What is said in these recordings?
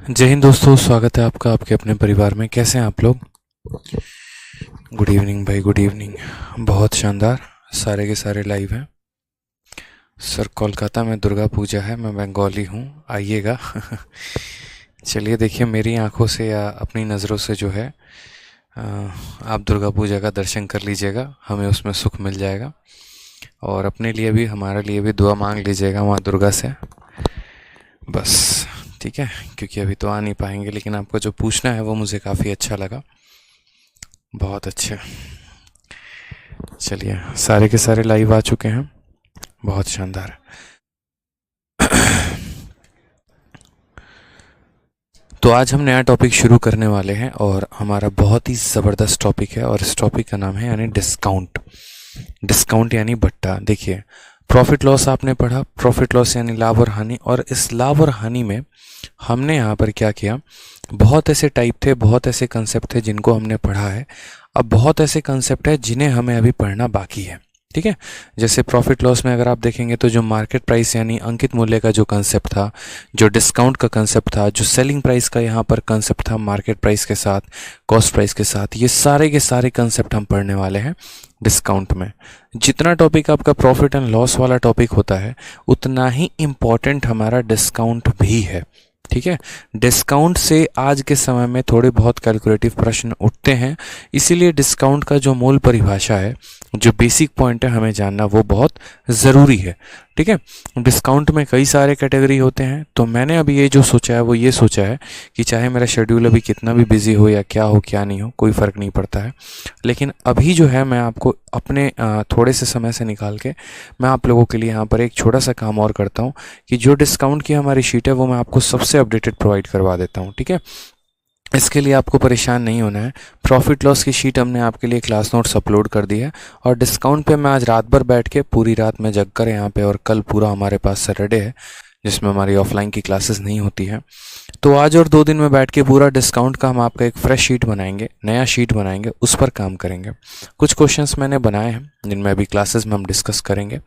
जय हिंद दोस्तों, स्वागत है आपका आपके अपने परिवार में। कैसे हैं आप लोग? गुड इवनिंग भाई, गुड इवनिंग। बहुत शानदार, सारे के सारे लाइव हैं। सर कोलकाता में दुर्गा पूजा है, मैं बंगाली हूँ, आइएगा। चलिए देखिए, मेरी आंखों से या अपनी नज़रों से जो है आप दुर्गा पूजा का दर्शन कर लीजिएगा, हमें उसमें सुख मिल जाएगा। और अपने लिए भी, हमारे लिए भी दुआ मांग लीजिएगा माँ दुर्गा से, बस। ठीक है, क्योंकि अभी तो आ नहीं पाएंगे, लेकिन आपको जो पूछना है वो मुझे काफ़ी अच्छा लगा। बहुत अच्छे। चलिए, सारे के सारे लाइव आ चुके हैं, बहुत शानदार। तो आज हम नया टॉपिक शुरू करने वाले हैं और हमारा बहुत ही ज़बरदस्त टॉपिक है, और इस टॉपिक का नाम है यानी डिस्काउंट। डिस्काउंट यानी बट्टा। देखिए, प्रॉफिट लॉस आपने पढ़ा, प्रॉफिट लॉस यानी लाभ और हानि, और इस लाभ और हानि में हमने यहाँ पर क्या किया, बहुत ऐसे टाइप थे, बहुत ऐसे कंसेप्ट थे जिनको हमने पढ़ा है। अब बहुत ऐसे कंसेप्ट है जिन्हें हमें अभी पढ़ना बाकी है। ठीक है, जैसे प्रॉफिट लॉस में अगर आप देखेंगे तो जो मार्केट प्राइस यानी अंकित मूल्य का जो कंसेप्ट था, जो डिस्काउंट का कंसेप्ट था, जो सेलिंग प्राइस का यहाँ पर कंसेप्ट था मार्केट प्राइस के साथ, कॉस्ट प्राइस के साथ, ये सारे के सारे कंसेप्ट हम पढ़ने वाले हैं डिस्काउंट में। जितना टॉपिक आपका प्रॉफिट एंड लॉस वाला टॉपिक होता है, उतना ही इम्पॉर्टेंट हमारा डिस्काउंट भी है। ठीक है, डिस्काउंट से आज के समय में थोड़े बहुत कैलकुलेटिव प्रश्न उठते हैं, इसीलिए डिस्काउंट का जो मूल परिभाषा है, जो बेसिक पॉइंट है हमें जानना, वो बहुत ज़रूरी है। ठीक है, डिस्काउंट में कई सारे कैटेगरी होते हैं, तो मैंने अभी ये जो सोचा है वो ये सोचा है कि चाहे मेरा शेड्यूल अभी कितना भी बिजी हो या क्या हो क्या नहीं हो, कोई फ़र्क नहीं पड़ता है, लेकिन अभी जो है मैं आपको अपने थोड़े से समय से निकाल के मैं आप लोगों के लिए यहाँ पर एक छोटा सा काम और करता हूँ कि जो डिस्काउंट की हमारी शीट है वो मैं आपको सबसे अपडेटेड प्रोवाइड करवा देता हूँ। ठीक है, इसके लिए आपको परेशान नहीं होना है। प्रॉफिट लॉस की शीट हमने आपके लिए क्लास नोट्स अपलोड कर दी है, और डिस्काउंट पे मैं आज रात भर बैठ के, पूरी रात में जग कर यहाँ पे, और कल पूरा हमारे पास सैटरडे है जिसमें हमारी ऑफलाइन की क्लासेस नहीं होती है, तो आज और 2 दिन में बैठ के पूरा डिस्काउंट का हम आपका एक फ्रेश शीट बनाएंगे, नया शीट बनाएंगे, उस पर काम करेंगे। कुछ क्वेश्चंस मैंने बनाए हैं जिनमें अभी क्लासेस में हम डिस्कस करेंगे,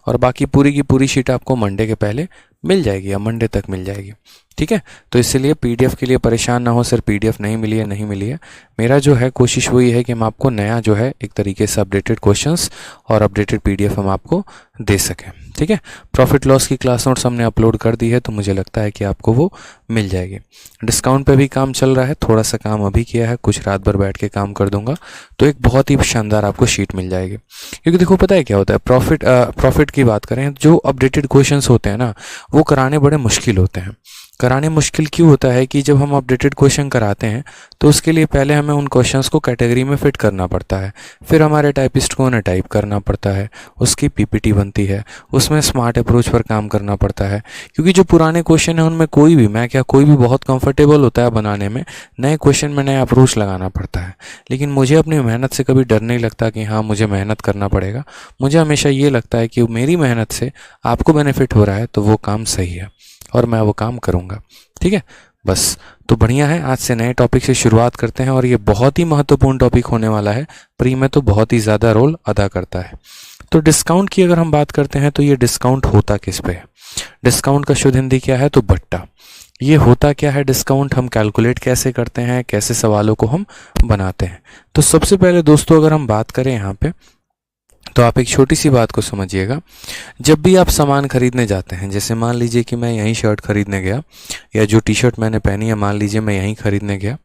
और बाकी पूरी की पूरी शीट आपको मंडे के पहले मिल जाएगी या मंडे तक मिल जाएगी। ठीक है, तो इसलिए पीडीएफ के लिए परेशान ना हो, सर पीडीएफ नहीं मिली है, नहीं मिली है। मेरा जो है कोशिश वही है कि हम आपको नया जो है एक तरीके से अपडेटेड क्वेश्चंस और अपडेटेड पीडीएफ हम आपको दे सकें। ठीक है, प्रॉफिट लॉस की क्लास नोट्स हमने अपलोड कर दी है, तो मुझे लगता है कि आपको वो मिल जाएगी। डिस्काउंट पे भी काम चल रहा है, थोड़ा सा काम अभी किया है, कुछ रात भर बैठ के काम कर दूंगा, तो एक बहुत ही शानदार आपको शीट मिल जाएगी। क्योंकि देखो, पता है क्या होता है, प्रॉफिट की बात करें, जो अपडेटेड क्वेश्चंस होते हैं ना, वो कराने बड़े मुश्किल होते हैं। कराने मुश्किल क्यों होता है कि जब हम अपडेटेड क्वेश्चन कराते हैं तो उसके लिए पहले हमें उन क्वेश्चंस को कैटेगरी में फिट करना पड़ता है, फिर हमारे टाइपिस्ट को उन्हें टाइप करना पड़ता है, उसकी पीपीटी बनती है, उसमें स्मार्ट अप्रोच पर काम करना पड़ता है। क्योंकि जो पुराने क्वेश्चन हैं उनमें कोई भी, मैं क्या, कोई भी बहुत कंफर्टेबल होता है बनाने में, नए क्वेश्चन में नया अप्रोच लगाना पड़ता है। लेकिन मुझे अपनी मेहनत से कभी डर नहीं लगता कि हाँ मुझे मेहनत करना पड़ेगा। मुझे हमेशा ये लगता है कि मेरी मेहनत से आपको बेनिफिट हो रहा है तो वो काम सही है, और मैं वो काम करूँगा। ठीक है, बस। तो बढ़िया है, आज से नए टॉपिक से शुरुआत करते हैं, और ये बहुत ही महत्वपूर्ण टॉपिक होने वाला है, प्री में तो बहुत ही ज़्यादा रोल अदा करता है। तो डिस्काउंट की अगर हम बात करते हैं तो ये डिस्काउंट होता किस पे है? डिस्काउंट का शुद्ध हिंदी क्या है? तो बट्टा। ये होता क्या है डिस्काउंट, हम कैलकुलेट कैसे करते हैं, कैसे सवालों को हम बनाते हैं? तो सबसे पहले दोस्तों, अगर हम बात करें यहाँ पे, तो आप एक छोटी सी बात को समझिएगा। जब भी आप सामान खरीदने जाते हैं, जैसे मान लीजिए कि मैं यहीं शर्ट खरीदने गया, या जो टी शर्ट मैंने पहनी है मान लीजिए मैं यहीं खरीदने गया,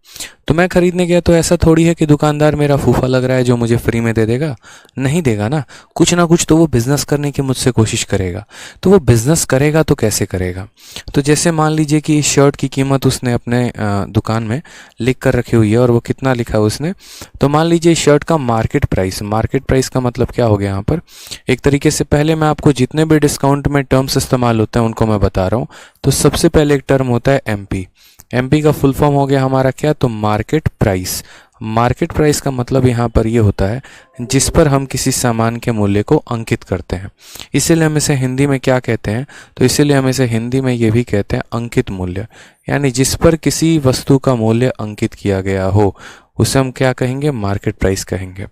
तो मैं खरीदने गया तो ऐसा थोड़ी है कि दुकानदार मेरा फूफा लग रहा है जो मुझे फ्री में दे देगा। नहीं देगा ना, कुछ ना कुछ तो वो बिजनेस करने की मुझसे कोशिश करेगा। तो वो बिजनेस करेगा तो कैसे करेगा? तो जैसे मान लीजिए कि इस शर्ट की कीमत उसने अपने दुकान में लिख कर रखी हुई है, और वो कितना लिखा है उसने, तो मान लीजिए इस शर्ट का मार्केट प्राइस का मतलब क्या हो गया यहाँ पर? एक तरीके से पहले मैं आपको जितने भी डिस्काउंट में टर्म्स इस्तेमाल होते हैं उनको मैं बता रहा हूँ। तो सबसे पहले एक टर्म होता है एमपी। एमपी का फुल फॉर्म हो गया हमारा क्या? तो मार्केट प्राइस। मार्केट प्राइस का मतलब यहाँ पर ये होता है जिस पर हम किसी सामान के मूल्य को अंकित करते हैं। इसीलिए हम इसे हिंदी में क्या कहते हैं? तो इसीलिए हम इसे हिंदी में ये भी कहते हैं अंकित मूल्य, यानी जिस पर किसी वस्तु का मूल्य अंकित किया गया हो उसे हम क्या कहेंगे, मार्केट प्राइस कहेंगे।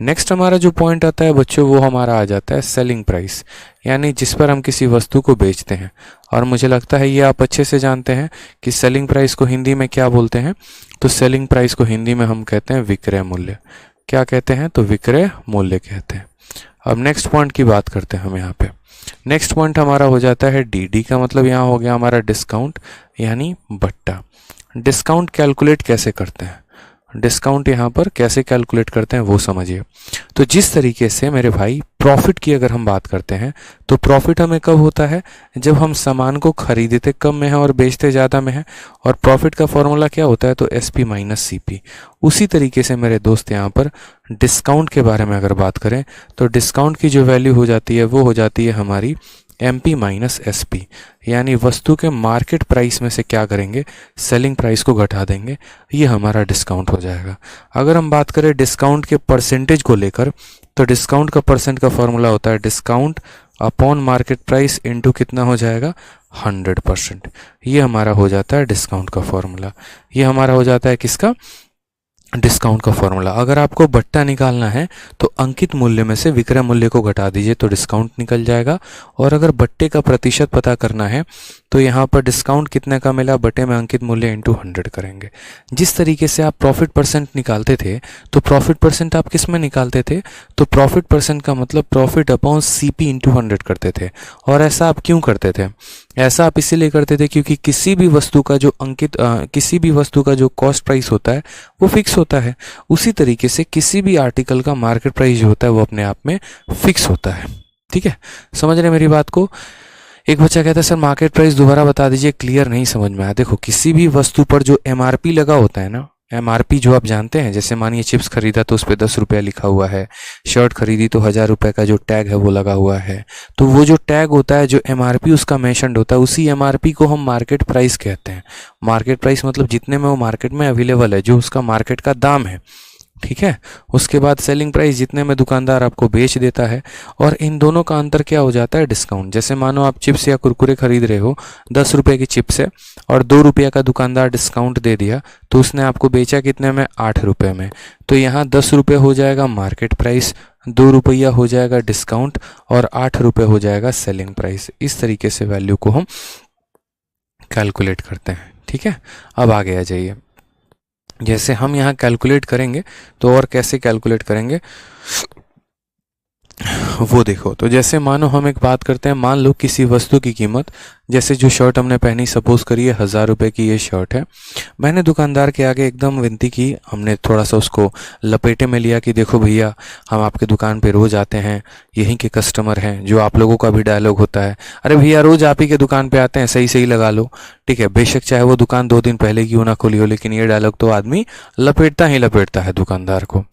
नेक्स्ट हमारा जो पॉइंट आता है बच्चों वो हमारा आ जाता है सेलिंग प्राइस, यानी जिस पर हम किसी वस्तु को बेचते हैं। और मुझे लगता है ये आप अच्छे से जानते हैं कि सेलिंग प्राइस को हिंदी में क्या बोलते हैं। तो सेलिंग प्राइस को हिंदी में हम कहते हैं विक्रय मूल्य। क्या कहते हैं, तो विक्रय मूल्य कहते हैं। अब नेक्स्ट पॉइंट की बात करते हैं हम यहाँ पे। नेक्स्ट पॉइंट हमारा हो जाता है डी। डी का मतलब यहाँ हो गया हमारा डिस्काउंट यानी बट्टा। डिस्काउंट कैलकुलेट कैसे करते हैं, डिस्काउंट यहाँ पर कैसे कैलकुलेट करते हैं वो समझिए। तो जिस तरीके से मेरे भाई प्रॉफिट की अगर हम बात करते हैं तो प्रॉफिट हमें कब होता है, जब हम सामान को खरीदते कम में है और बेचते ज़्यादा में है। और प्रॉफिट का फॉर्मूला क्या होता है, तो SP माइनस CP। उसी तरीके से मेरे दोस्त यहाँ पर डिस्काउंट के बारे में अगर बात करें तो डिस्काउंट की जो वैल्यू हो जाती है वो हो जाती है हमारी MP माइनस SP, यानी वस्तु के मार्केट प्राइस में से क्या करेंगे, सेलिंग प्राइस को घटा देंगे, ये हमारा डिस्काउंट हो जाएगा। अगर हम बात करें डिस्काउंट के परसेंटेज को लेकर तो डिस्काउंट का परसेंट का फॉर्मूला होता है discount upon market price into कितना हो जाएगा, 100%। ये हमारा हो जाता है डिस्काउंट का फॉर्मूला। ये हमारा हो जाता है किसका, डिस्काउंट का फॉर्मूला। अगर आपको बट्टा निकालना है तो अंकित मूल्य में से विक्रय मूल्य को घटा दीजिए तो डिस्काउंट निकल जाएगा। और अगर बट्टे का प्रतिशत पता करना है तो यहाँ पर डिस्काउंट कितने का मिला, बट्टे में अंकित मूल्य इंटू 100 करेंगे। जिस तरीके से आप प्रॉफिट परसेंट निकालते थे तो प्रॉफिट परसेंट आप किस में निकालते थे, तो प्रॉफिट परसेंट का मतलब प्रॉफिट अपॉन CP इंटू 100 करते थे। और ऐसा आप क्यों करते थे, ऐसा आप इसीलिए करते थे क्योंकि किसी भी वस्तु का जो किसी भी वस्तु का जो कॉस्ट प्राइस होता है वो फिक्स होता है। उसी तरीके से किसी भी आर्टिकल का मार्केट प्राइस जो होता है वो अपने आप में फिक्स होता है। ठीक है, समझ रहे मेरी बात को। एक बच्चा कहता है सर मार्केट प्राइस दोबारा बता दीजिए, क्लियर नहीं समझ में आया। देखो किसी भी वस्तु पर जो MRP लगा होता है ना, MRP जो आप जानते हैं, जैसे मानिए चिप्स खरीदा तो उस पर 10 रुपया लिखा हुआ है, शर्ट खरीदी तो 1000 रुपये का जो टैग है वो लगा हुआ है। तो वो जो टैग होता है, जो MRP उसका मेंशन्ड होता है, उसी MRP को हम मार्केट प्राइस कहते हैं। मार्केट प्राइस मतलब जितने में वो मार्केट में अवेलेबल है, जो उसका मार्केट का दाम है। ठीक है, उसके बाद सेलिंग प्राइस जितने में दुकानदार आपको बेच देता है। और इन दोनों का अंतर क्या हो जाता है, डिस्काउंट। जैसे मानो आप चिप्स या कुरकुरे खरीद रहे हो, 10 रुपये की चिप्स है और 2 रुपये का दुकानदार डिस्काउंट दे दिया तो उसने आपको बेचा कितने में, 8 रुपये में। तो यहाँ 10 रुपये हो जाएगा मार्केट प्राइस, 2 रुपया हो जाएगा डिस्काउंट और 8 रुपये हो जाएगा सेलिंग प्राइस। इस तरीके से वैल्यू को हम कैलकुलेट करते हैं। ठीक है, अब आगे आ जाइए। जैसे हम यहाँ कैलकुलेट करेंगे तो और कैसे कैलकुलेट करेंगे वो देखो। तो जैसे मानो हम एक बात करते हैं, मान लो किसी वस्तु की कीमत, जैसे जो शर्ट हमने पहनी, सपोज करिए 1000 रुपये की ये शर्ट है। मैंने दुकानदार के आगे एकदम विनती की, हमने थोड़ा सा उसको लपेटे में लिया कि देखो भैया हम आपके दुकान पे रोज़ आते हैं, यहीं के कस्टमर हैं। जो आप लोगों का भी डायलॉग होता है, अरे भैया रोज़ आप ही के दुकान पे आते हैं, सही सही लगा लो। ठीक है, बेशक चाहे वो दुकान 2 दिन पहले क्यों ना खुली हो, लेकिन ये डायलॉग तो आदमी लपेटता ही लपेटता है दुकानदार को।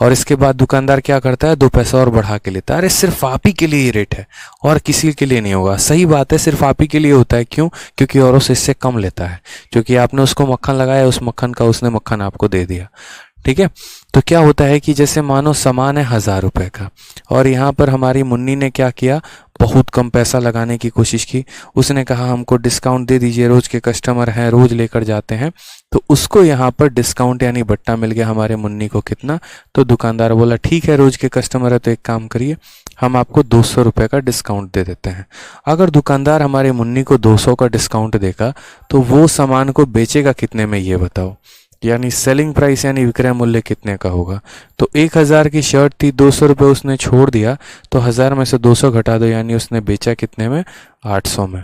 और इसके बाद दुकानदार क्या करता है, 2 पैसा और बढ़ा के लेता है। अरे सिर्फ आप ही के लिए ये रेट है और किसी के लिए नहीं होगा। सही बात है, सिर्फ आप ही के लिए होता है। क्यों, क्योंकि औरों से इससे कम लेता है, क्योंकि आपने उसको मक्खन लगाया, उस मक्खन का उसने मक्खन आपको दे दिया। ठीक है, तो क्या होता है कि जैसे मानो सामान है 1000 रुपये का और यहाँ पर हमारी मुन्नी ने क्या किया, बहुत कम पैसा लगाने की कोशिश की। उसने कहा हमको डिस्काउंट दे दीजिए, रोज के कस्टमर हैं, रोज लेकर जाते हैं। तो उसको यहाँ पर डिस्काउंट यानी बट्टा मिल गया हमारे मुन्नी को कितना। तो दुकानदार बोला ठीक है रोज के कस्टमर है तो एक काम करिए, हम आपको 200 रुपये का डिस्काउंट दे देते हैं। अगर दुकानदार हमारे मुन्नी को 200 का डिस्काउंट देगा तो वो सामान को बेचेगा कितने में, ये बताओ। यानी सेलिंग प्राइस यानी विक्रय मूल्य कितने का होगा। तो 1000 की शर्ट थी, 200 रुपये उसने छोड़ दिया, तो 1000 में से 200 घटा दो, यानी उसने बेचा कितने में, 800 में।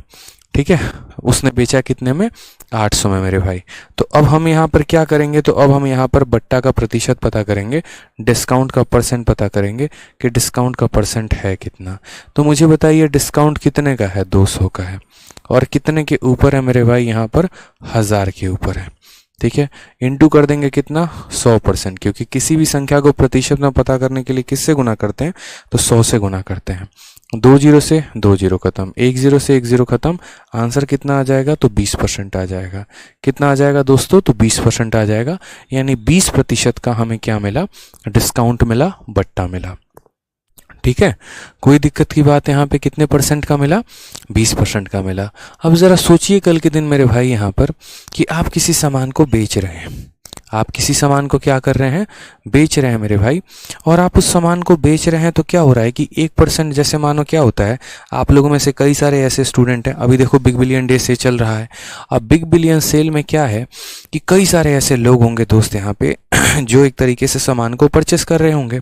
ठीक है, उसने बेचा कितने में, 800 में मेरे भाई। तो अब हम यहाँ पर क्या करेंगे, तो अब हम यहाँ पर बट्टा का प्रतिशत पता करेंगे, डिस्काउंट का परसेंट पता करेंगे कि डिस्काउंट का परसेंट है कितना। तो मुझे बताइए डिस्काउंट कितने का है, 200 का है। और कितने के ऊपर है मेरे भाई, यहाँ पर 1000 के ऊपर है। ठीक है, इंटू कर देंगे कितना, 100%, क्योंकि किसी भी संख्या को प्रतिशत में पता करने के लिए किससे गुना करते हैं, तो 100 से गुना करते हैं। 2 जीरो से 2 जीरो खत्म, 1 जीरो से 1 जीरो खत्म। आंसर कितना आ जाएगा, तो 20% आ जाएगा। कितना आ जाएगा दोस्तों, तो 20% आ जाएगा। यानी 20% का हमें क्या मिला, डिस्काउंट मिला, बट्टा मिला। ठीक है, कोई दिक्कत की बात यहाँ पे कितने परसेंट का मिला, 20% का मिला। अब ज़रा सोचिए कल के दिन मेरे भाई यहाँ पर कि आप किसी सामान को बेच रहे हैं, आप किसी सामान को क्या कर रहे हैं, बेच रहे हैं मेरे भाई। और आप उस सामान को बेच रहे हैं तो क्या हो रहा है कि 1%, जैसे मानो क्या होता है, आप लोगों में से कई सारे ऐसे स्टूडेंट हैं, अभी देखो बिग बिलियन डे सेल चल रहा है। अब बिग बिलियन सेल में क्या है कि कई सारे ऐसे लोग होंगे दोस्त यहाँ पे जो एक तरीके से सामान को परचेस कर रहे होंगे,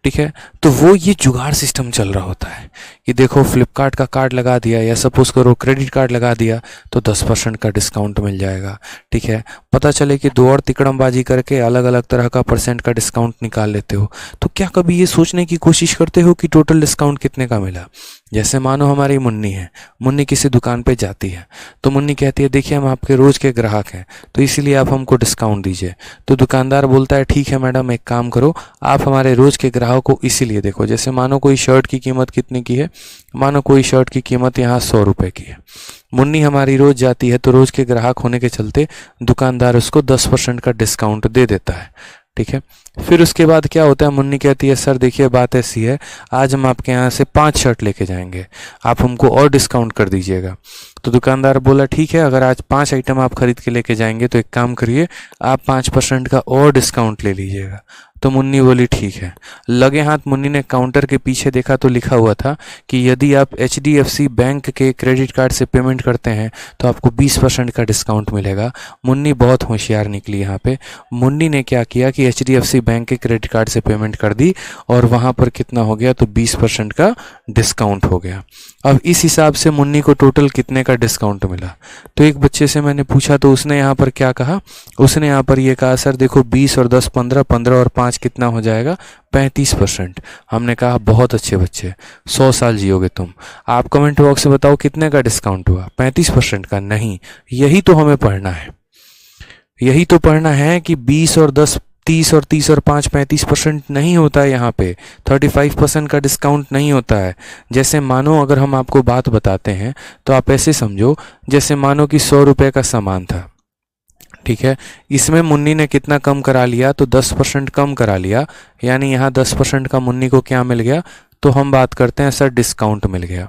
ठीक है। तो वो ये जुगाड़ सिस्टम चल रहा होता है कि देखो फ्लिपकार्ट का कार्ड लगा दिया या सपोज करो क्रेडिट कार्ड लगा दिया तो 10% का डिस्काउंट मिल जाएगा, ठीक है। पता चले कि दो और तिकड़मबाजी करके अलग अलग तरह का परसेंट का डिस्काउंट निकाल लेते हो। तो क्या कभी ये सोचने की कोशिश करते हो कि टोटल डिस्काउंट कितने का मिला? जैसे मानो हमारी मुन्नी है, मुन्नी किसी दुकान पे जाती है तो मुन्नी कहती है देखिए हम आपके रोज़ के ग्राहक हैं तो इसीलिए आप हमको डिस्काउंट दीजिए। तो दुकानदार बोलता है ठीक है मैडम, एक काम करो, आप हमारे रोज़ के ग्राहक को इसीलिए देखो। जैसे मानो कोई शर्ट की कीमत कितने की है, मानो कोई शर्ट की कीमत यहाँ 100 रुपये की है। मुन्नी हमारी रोज़ जाती है तो रोज़ के ग्राहक होने के चलते दुकानदार उसको 10% का डिस्काउंट दे देता है, ठीक है। फिर उसके बाद क्या होता है, मुन्नी कहती है सर देखिए बात ऐसी है, आज हम आपके यहाँ से 5 शर्ट लेके जाएंगे, आप हमको और डिस्काउंट कर दीजिएगा। तो दुकानदार बोला ठीक है, अगर आज 5 आइटम आप खरीद के लेके जाएंगे तो एक काम करिए, आप 5% का और डिस्काउंट ले लीजिएगा। तो मुन्नी बोली ठीक है। लगे हाथ मुन्नी ने काउंटर के पीछे देखा तो लिखा हुआ था कि यदि आप HDFC बैंक के क्रेडिट कार्ड से पेमेंट करते हैं तो आपको 20% का डिस्काउंट मिलेगा। मुन्नी बहुत होशियार निकली यहाँ पे। मुन्नी ने क्या किया कि HDFC बैंक के क्रेडिट कार्ड से पेमेंट कर दी और वहाँ पर कितना हो गया, तो 20% का डिस्काउंट हो गया। अब इस हिसाब से मुन्नी को टोटल कितने का डिस्काउंट मिला? तो एक बच्चे से मैंने पूछा तो उसने यहाँ पर क्या कहा, उसने यहाँ पर ये कहा सर देखो 20 और 10 15, 15 और 5 कितना हो जाएगा, 35%। हमने कहा बहुत अच्छे बच्चे, 100 साल जियोगे तुम। आप कमेंट बॉक्स में बताओ कितने का डिस्काउंट हुआ? 35% का? नहीं, यही तो हमें पढ़ना है, यही तो पढ़ना है कि 20 और 10 30 और 30 और 5 35% नहीं होता है, यहाँ पे 35% का डिस्काउंट नहीं होता है। जैसे मानो अगर हम आपको बात बताते हैं तो आप ऐसे समझो, जैसे मानो कि 100 रुपये का सामान था, ठीक है, इसमें मुन्नी ने कितना कम करा लिया, तो 10% कम करा लिया, यानी यहाँ 10% का मुन्नी को क्या मिल गया, तो हम बात करते हैं सर डिस्काउंट मिल गया,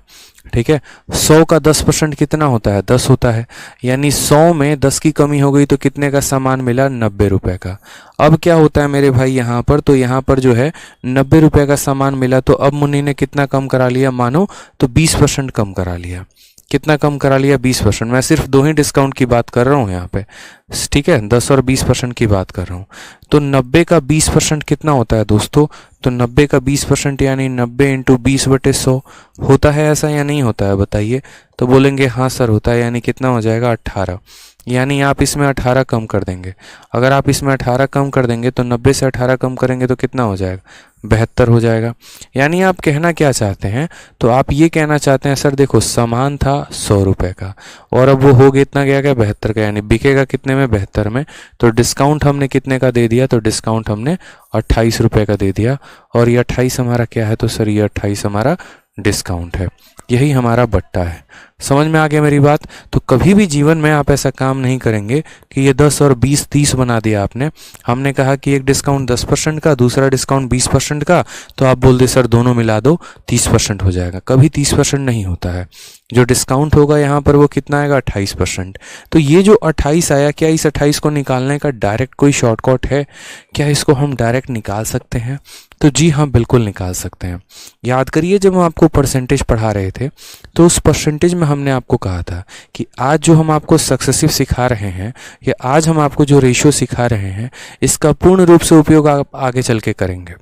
ठीक है। 100 का 10% कितना होता है, 10 होता है, यानी 100 में 10 की कमी हो गई तो कितने का सामान मिला, 90 रुपये का। अब क्या होता है मेरे भाई यहाँ पर, तो यहाँ पर जो है 90 रुपये का सामान मिला, तो अब मुन्नी ने कितना कम करा लिया, मानो तो 20% कम करा लिया। कितना कम करा लिया, 20%। मैं सिर्फ दो ही डिस्काउंट की बात कर रहा हूँ यहाँ पे, ठीक है, 10 और 20% की बात कर रहा हूँ। तो 90 का 20% कितना होता है दोस्तों, तो 90 का 20% यानी 90 इंटू 20/100 होता है, ऐसा या नहीं होता है बताइए? तो बोलेंगे हाँ सर होता है, यानी कितना हो जाएगा, 18। यानी आप इसमें 18 कम कर देंगे। अगर आप इसमें 18 कम कर देंगे तो 90 से 18 कम करेंगे तो कितना हो जाएगा, 72 हो जाएगा। यानी आप कहना क्या चाहते हैं, तो आप ये कहना चाहते हैं सर देखो सामान था 100 रुपये का और अब वो हो गया इतना गया क्या, 72 का, यानी बिकेगा कितने में, 72 में। तो डिस्काउंट हमने कितने का दे दिया, तो डिस्काउंट हमने 28 रुपये का दे दिया। और ये 28 हमारा क्या है, तो सर ये 28 हमारा डिस्काउंट है, यही हमारा बट्टा है। समझ में आ गया मेरी बात? तो कभी भी जीवन में आप ऐसा काम नहीं करेंगे कि ये 10 और 20 30 बना दिया आपने। हमने कहा कि एक डिस्काउंट 10% का, दूसरा डिस्काउंट 20% का, तो आप बोल दे सर दोनों मिला दो 30% हो जाएगा। कभी 30% नहीं होता है, जो डिस्काउंट होगा यहाँ पर वो कितना आएगा, 28%। तो ये जो 28 आया, क्या इस 28 को निकालने का डायरेक्ट कोई शॉर्टकट है? क्या इसको हम डायरेक्ट निकाल सकते हैं? तो जी हाँ, बिल्कुल निकाल सकते हैं। याद करिए जब हम आपको परसेंटेज पढ़ा रहे थे तो उस परसेंटेज में हमने आपको कहा था कि आज जो हम आपको सक्सेसिव सिखा रहे हैं या आज हम आपको जो रेशियो सिखा रहे हैं, इसका पूर्ण रूप से उपयोग आप आगे चल के करेंगे,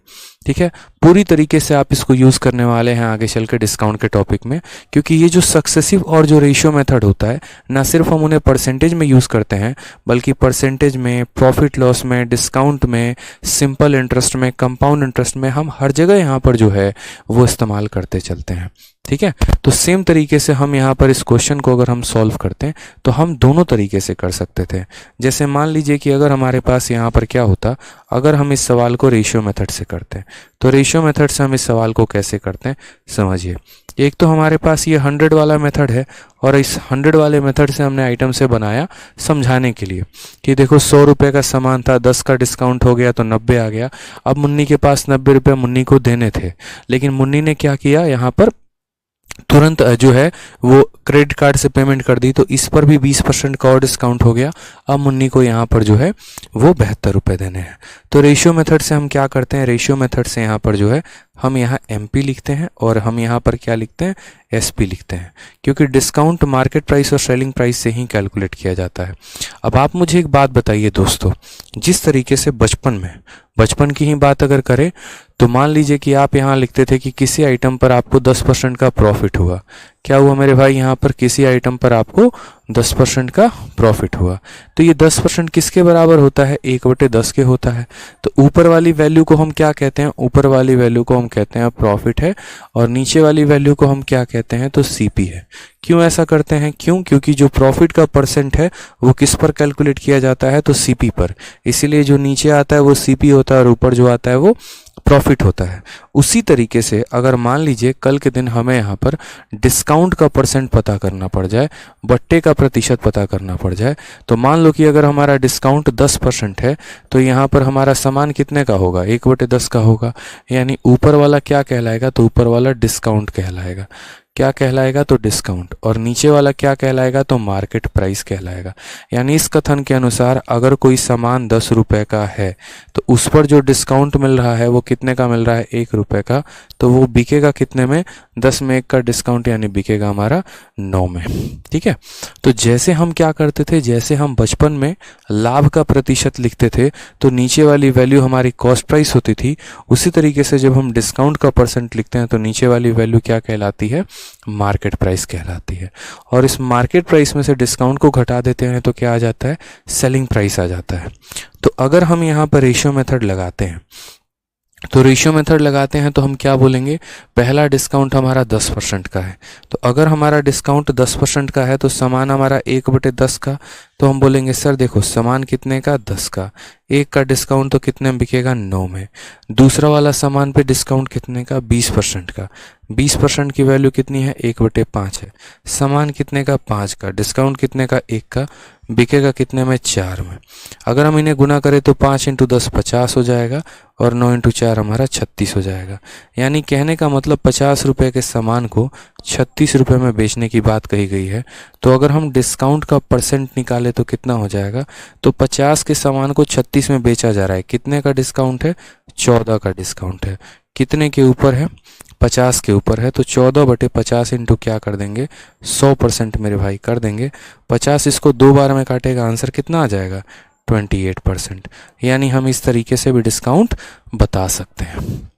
ठीक है। पूरी तरीके से आप इसको यूज़ करने वाले हैं आगे चल के डिस्काउंट के टॉपिक में, क्योंकि ये जो सक्सेसिव और जो रेशियो मेथड होता है, ना सिर्फ हम उन्हें परसेंटेज में यूज़ करते हैं बल्कि परसेंटेज में, प्रॉफिट लॉस में, डिस्काउंट में, सिंपल इंटरेस्ट में, कंपाउंड इंटरेस्ट में, हम हर जगह यहाँ पर जो है वो इस्तेमाल करते चलते हैं, ठीक है। तो सेम तरीके से हम यहाँ पर इस क्वेश्चन को अगर हम सॉल्व करते हैं तो हम दोनों तरीके से कर सकते थे। जैसे मान लीजिए कि अगर हमारे पास यहाँ पर क्या होता, अगर हम इस सवाल को रेशियो मेथड से करते हैं, तो रेशियो मेथड से हम इस सवाल को कैसे करते हैं समझिए। एक तो हमारे पास ये 100 वाला मेथड है और इस 100 वाले मेथड से हमने आइटम से बनाया समझाने के लिए कि देखो 100 रुपये का सामान था, 10 का डिस्काउंट हो गया तो 90 आ गया। अब मुन्नी के पास 90 रुपये मुन्नी को देने थे, लेकिन मुन्नी ने क्या किया, यहाँ पर तुरंत जो है वो क्रेडिट कार्ड से पेमेंट कर दी, तो इस पर भी 20% का और डिस्काउंट हो गया। अब मुन्नी को यहाँ पर जो है वो 72 रुपये देने हैं। तो रेशियो मेथड से हम क्या करते हैं, रेशियो मेथड से यहाँ पर जो है हम यहाँ एमपी लिखते हैं और हम यहाँ पर क्या लिखते हैं, एसपी लिखते हैं, क्योंकि डिस्काउंट मार्केट प्राइस और सेलिंग प्राइस से ही कैलकुलेट किया जाता है। अब आप मुझे एक बात बताइए दोस्तों, जिस तरीके से बचपन की ही बात अगर करें तो मान लीजिए कि आप यहाँ लिखते थे कि किसी आइटम पर आपको 10% का प्रॉफिट हुआ। क्या हुआ मेरे भाई, यहाँ पर किसी आइटम पर आपको 10% का प्रॉफिट हुआ। तो ये 10% किसके बराबर होता है, 1/10 के होता है। तो ऊपर वाली वैल्यू को हम क्या कहते हैं, ऊपर वाली वैल्यू को हम कहते हैं प्रॉफिट है, और नीचे वाली वैल्यू को हम क्या कहते हैं, तो सीपी है। क्यों ऐसा करते हैं, क्योंकि जो प्रॉफिट का परसेंट है वो किस पर कैलकुलेट किया जाता है, तो सीपी पर। इसीलिए जो नीचे आता है वो सीपी होता है और ऊपर जो आता है वो प्रॉफिट होता है। उसी तरीके से अगर मान लीजिए कल के दिन हमें यहाँ पर डिस्काउंट का परसेंट पता करना पड़ जाए, बट्टे का प्रतिशत पता करना पड़ जाए, तो मान लो कि अगर हमारा डिस्काउंट 10% है तो यहाँ पर हमारा सामान कितने का होगा, 1/10 का होगा। यानी ऊपर वाला क्या कहलाएगा, तो ऊपर वाला डिस्काउंट कहलाएगा। क्या कहलाएगा, तो डिस्काउंट। और नीचे वाला क्या कहलाएगा, तो मार्केट प्राइस कहलाएगा। यानी इस कथन के अनुसार अगर कोई सामान 10 रुपए का है तो उस पर जो डिस्काउंट मिल रहा है वो कितने का मिल रहा है, 1 रुपए का। तो वो बिकेगा कितने में, 10 में 1 का डिस्काउंट, यानी बिकेगा हमारा 9 में। ठीक है। तो जैसे हम क्या करते थे, जैसे हम बचपन में लाभ का प्रतिशत लिखते थे तो नीचे वाली वैल्यू हमारी कॉस्ट प्राइस होती थी, उसी तरीके से जब हम डिस्काउंट का परसेंट लिखते हैं तो नीचे वाली वैल्यू क्या कहलाती है, मार्केट प्राइस कहलाती है। और इस मार्केट प्राइस में से डिस्काउंट को घटा देते हैं तो क्या आ जाता है, सेलिंग प्राइस आ जाता है। तो अगर हम यहाँ पर रेशियो मेथड लगाते हैं तो हम क्या बोलेंगे, पहला डिस्काउंट हमारा 10% का है। तो अगर हमारा डिस्काउंट 10% का है तो सामान हमारा 1/10 का, तो हम बोलेंगे सर देखो सामान कितने का, 10 का, 1 का डिस्काउंट तो कितने में बिकेगा, 9 में। दूसरा वाला सामान पे डिस्काउंट कितने का, 20% का। 20% की वैल्यू कितनी है, 1/5 है। सामान कितने का, 5 का, डिस्काउंट कितने का, 1 का, बिकेगा कितने में, 4 में। अगर हम इन्हें गुना करें तो 5 × 10 50 हो जाएगा और 9 × 4 हमारा 36 हो जाएगा। यानी कहने का मतलब 50 रुपये के सामान को 36 रुपये में बेचने की बात कही गई है। तो अगर हम डिस्काउंट का परसेंट निकाले तो कितना हो जाएगा, तो 50 के सामान को 36 में बेचा जा रहा है। कितने का डिस्काउंट है, 14 का डिस्काउंट है। कितने के ऊपर है, 50 के ऊपर है। तो 14/50 इंटू क्या कर देंगे, 100% मेरे भाई कर देंगे। 50 इसको 2 बार में काटेगा, आंसर कितना आ जाएगा, 28%। यानी हम इस तरीके से भी डिस्काउंट बता सकते हैं।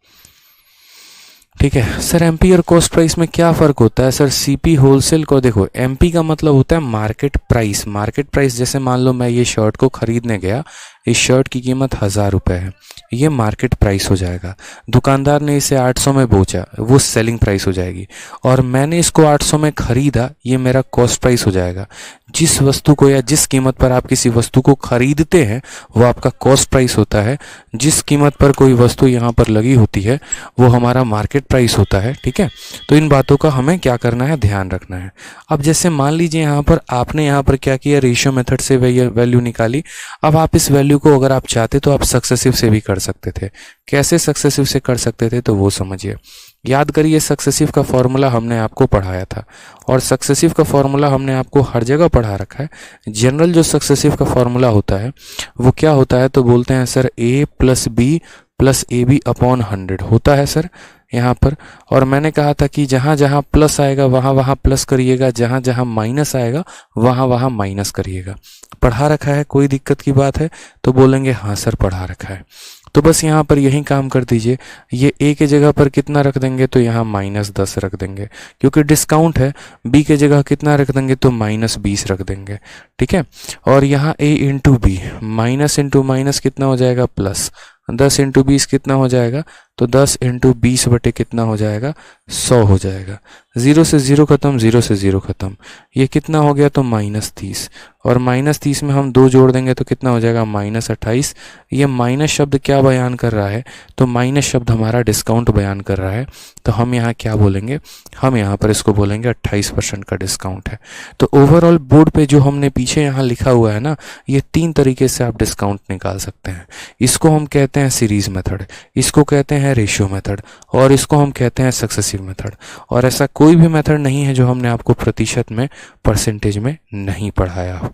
ठीक है सर, एमपी और कॉस्ट प्राइस में क्या फ़र्क होता है, सर सीपी होलसेल को देखो, एमपी का मतलब होता है मार्केट प्राइस। मार्केट प्राइस जैसे मान लो मैं ये शर्ट को खरीदने गया, इस शर्ट की कीमत 1000 रुपये है, ये मार्केट प्राइस हो जाएगा। दुकानदार ने इसे 800 में बेचा, वो सेलिंग प्राइस हो जाएगी। और मैंने इसको 800 में खरीदा, ये मेरा कॉस्ट प्राइस हो जाएगा। जिस वस्तु को या जिस कीमत पर आप किसी वस्तु को खरीदते हैं वो आपका कॉस्ट प्राइस होता है। जिस कीमत पर कोई वस्तु यहाँ पर लगी होती है वो हमारा मार्केट प्राइस होता है। ठीक है, तो इन बातों का हमें क्या करना है, ध्यान रखना है। अब जैसे मान लीजिए यहाँ पर आपने यहाँ पर क्या किया, रेशियो मेथड से वैल्यू निकाली। अब आप इस वैल्यू को अगर आप चाहते तो आप सक्सेसिव से भी कर सकते थे। कैसे सक्सेसिव से कर सकते थे, तो वो समझिए। याद करिए सक्सेसिव का फॉर्मूला हमने आपको पढ़ाया था, और सक्सेसिव का फॉर्मूला हमने आपको हर जगह पढ़ा रखा है। जनरल जो सक्सेसिव का फॉर्मूला होता है वो क्या होता है, तो बोलते हैं sir a + b + ab upon 100 होता है सर यहाँ पर। और मैंने कहा था कि जहाँ जहाँ प्लस आएगा वहाँ वहाँ प्लस करिएगा, जहाँ जहाँ माइनस आएगा वहाँ वहाँ माइनस करिएगा। पढ़ा रखा है, कोई दिक्कत की बात है तो बोलेंगे हाँ सर पढ़ा रखा है। तो बस यहाँ पर यही काम कर दीजिए। ये a के जगह पर कितना रख देंगे, तो यहाँ -10 रख देंगे, क्योंकि डिस्काउंट है। b के जगह कितना रख देंगे, तो -20 रख देंगे। ठीक है, और यहाँ a × b, minus into minus कितना हो जाएगा, प्लस। 10 × 20 कितना हो जाएगा, तो 10 × 20 बटे कितना हो जाएगा, 100 हो जाएगा। 0 से 0 खत्म, 0 से 0 खत्म। ये कितना हो गया, तो -30, और -30 में हम 2 जोड़ देंगे तो कितना हो जाएगा, -28। ये माइनस शब्द क्या बयान कर रहा है, तो माइनस शब्द हमारा डिस्काउंट बयान कर रहा है। तो हम यहाँ क्या बोलेंगे, हम यहाँ पर इसको बोलेंगे 28% का डिस्काउंट है। तो ओवरऑल बोर्ड पे जो हमने पीछे यहाँ लिखा हुआ है ना, ये 3 तरीके से आप डिस्काउंट निकाल सकते हैं। इसको हम कहते हैं सीरीज मेथड, इसको कहते हैं रेशियो मेथड, और इसको हम कहते हैं सक्सेसिव मेथड। और ऐसा कोई भी मेथड नहीं है जो हमने आपको प्रतिशत में, परसेंटेज में नहीं पढ़ाया हो।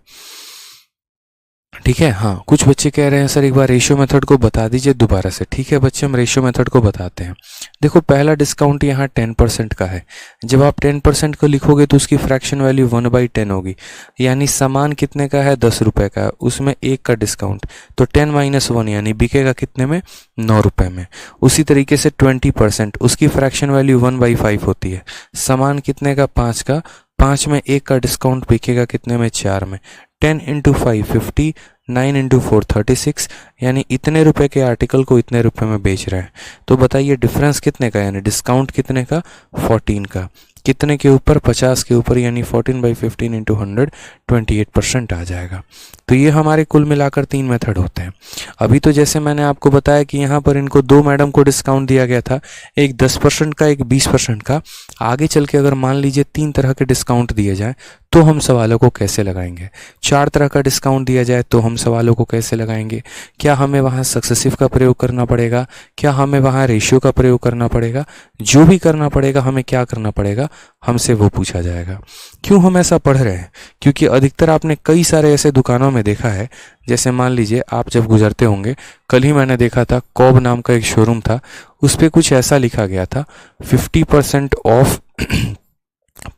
ठीक है। हाँ, कुछ बच्चे कह रहे हैं सर एक बार रेशियो मेथड को बता दीजिए दोबारा से। ठीक है बच्चे, हम रेशियो मेथड को बताते हैं। देखो पहला डिस्काउंट यहाँ 10% का है। जब आप 10% को लिखोगे तो उसकी फ्रैक्शन वैल्यू 1/10 होगी, यानी सामान कितने का है, 10 रुपये का, उसमें 1 का डिस्काउंट, तो 10 - 1 यानी बिकेगा कितने में, 9 रुपये में। उसी तरीके से 20%, उसकी फ्रैक्शन वैल्यू 1/5 होती है, सामान कितने का, 5 का, 5 में 1 का डिस्काउंट, बिकेगा कितने में, 4 में। 10 × 5 50, 9 × 4 36, यानी इतने रुपए के आर्टिकल को इतने रुपए में बेच रहे हैं। तो बताइए डिफरेंस कितने का, यानी डिस्काउंट कितने का, 14 का। कितने के ऊपर, 50 के ऊपर, यानी 14/15 × 100 28% आ जाएगा। तो ये हमारे कुल मिलाकर 3 मेथड होते हैं। अभी तो जैसे मैंने आपको बताया कि यहाँ पर इनको 2 मैडम को डिस्काउंट दिया गया था, एक 10% का, एक 20% का। आगे चल के अगर मान लीजिए 3 तरह के डिस्काउंट दिए जाए तो हम सवालों को कैसे लगाएंगे, 4 तरह का डिस्काउंट दिया जाए तो हम सवालों को कैसे लगाएंगे, क्या हमें वहाँ सक्सेसिव का प्रयोग करना पड़ेगा, क्या हमें वहाँ रेशियो का प्रयोग करना पड़ेगा, जो भी करना पड़ेगा हमें क्या करना पड़ेगा, हमसे वो पूछा जाएगा। क्यों हम ऐसा पढ़ रहे हैं, क्योंकि अधिकतर आपने कई सारे ऐसे दुकानों में देखा है, जैसे मान लीजिए आप जब गुजरते होंगे, कल ही मैंने देखा था कॉब नाम का एक शोरूम था, उस पर कुछ ऐसा लिखा गया था 50% ऑफ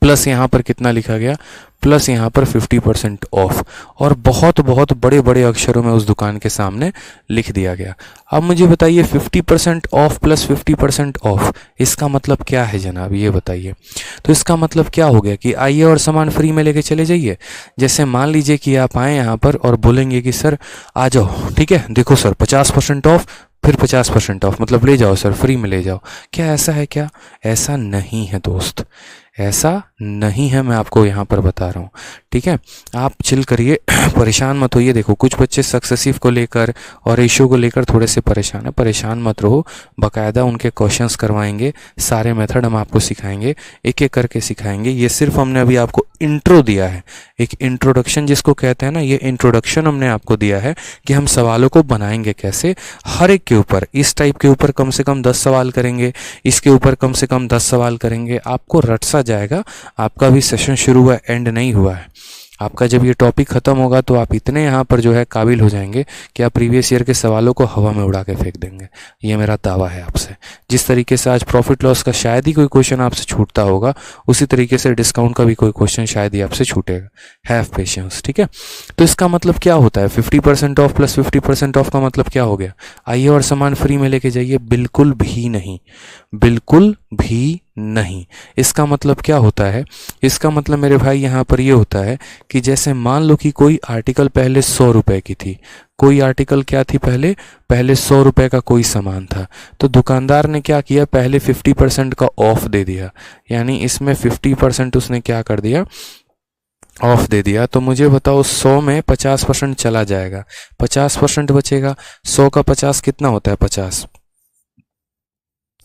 प्लस यहाँ पर कितना लिखा गया, प्लस यहाँ पर 50% ऑफ, और बहुत बहुत बड़े बड़े अक्षरों में उस दुकान के सामने लिख दिया गया। अब मुझे बताइए 50% ऑफ प्लस 50% ऑफ, इसका मतलब क्या है जनाब, ये बताइए। तो इसका मतलब क्या हो गया कि आइए और सामान फ्री में लेके चले जाइए। जैसे मान लीजिए कि आप आए यहाँ पर और बोलेंगे कि सर आ जाओ, ठीक है, देखो सर 50% ऑफ, फिर 50% ऑफ, मतलब ले जाओ सर, फ्री में ले जाओ। क्या ऐसा है क्या? ऐसा नहीं है दोस्त, ऐसा नहीं है, मैं आपको यहाँ पर बता रहा हूँ। ठीक है, आप चिल करिए, परेशान मत होइए। देखो कुछ बच्चे सक्सेसिव को लेकर और रेशियो को लेकर थोड़े से परेशान है, परेशान मत रहो, बाकायदा उनके क्वेश्चंस करवाएंगे, सारे मेथड हम आपको सिखाएंगे, एक एक करके सिखाएंगे। ये सिर्फ हमने अभी आपको इंट्रो दिया है, एक इंट्रोडक्शन जिसको कहते हैं ना, ये इंट्रोडक्शन हमने आपको दिया है कि हम सवालों को बनाएंगे कैसे। हर एक के ऊपर, इस टाइप के ऊपर कम से कम 10 सवाल करेंगे, इसके ऊपर कम से कम 10 सवाल करेंगे, आपको रट सा जाएगा। आपका भी सेशन शुरू हुआ, एंड नहीं हुआ है। आपका जब ये टॉपिक खत्म होगा तो आप इतने यहाँ पर जो है काबिल हो जाएंगे कि आप प्रीवियस ईयर के सवालों को हवा में उड़ा के फेंक देंगे। ये मेरा दावा है आपसे। जिस तरीके से आज प्रॉफिट लॉस का शायद ही कोई क्वेश्चन आपसे छूटता होगा, उसी तरीके से डिस्काउंट का भी कोई क्वेश्चन शायद ही आपसे छूटेगा। Have patience. ठीक है, तो इसका मतलब क्या होता है, 50% ऑफ प्लस 50% ऑफ का मतलब क्या हो गया? आइए और सामान फ्री में लेके जाइए? बिल्कुल भी नहीं, बिल्कुल भी नहीं। इसका मतलब क्या होता है? इसका मतलब मेरे भाई यहाँ पर ये होता है कि जैसे मान लो कि कोई आर्टिकल पहले 100 रुपए की थी, कोई आर्टिकल क्या थी, पहले 100 रुपए का कोई सामान था, तो दुकानदार ने क्या किया, पहले 50% का ऑफ दे दिया, यानी इसमें 50% उसने क्या कर दिया, ऑफ दे दिया। तो मुझे बताओ 100 में 50% चला जाएगा, 50% बचेगा। 100 का 50 कितना होता है, 50,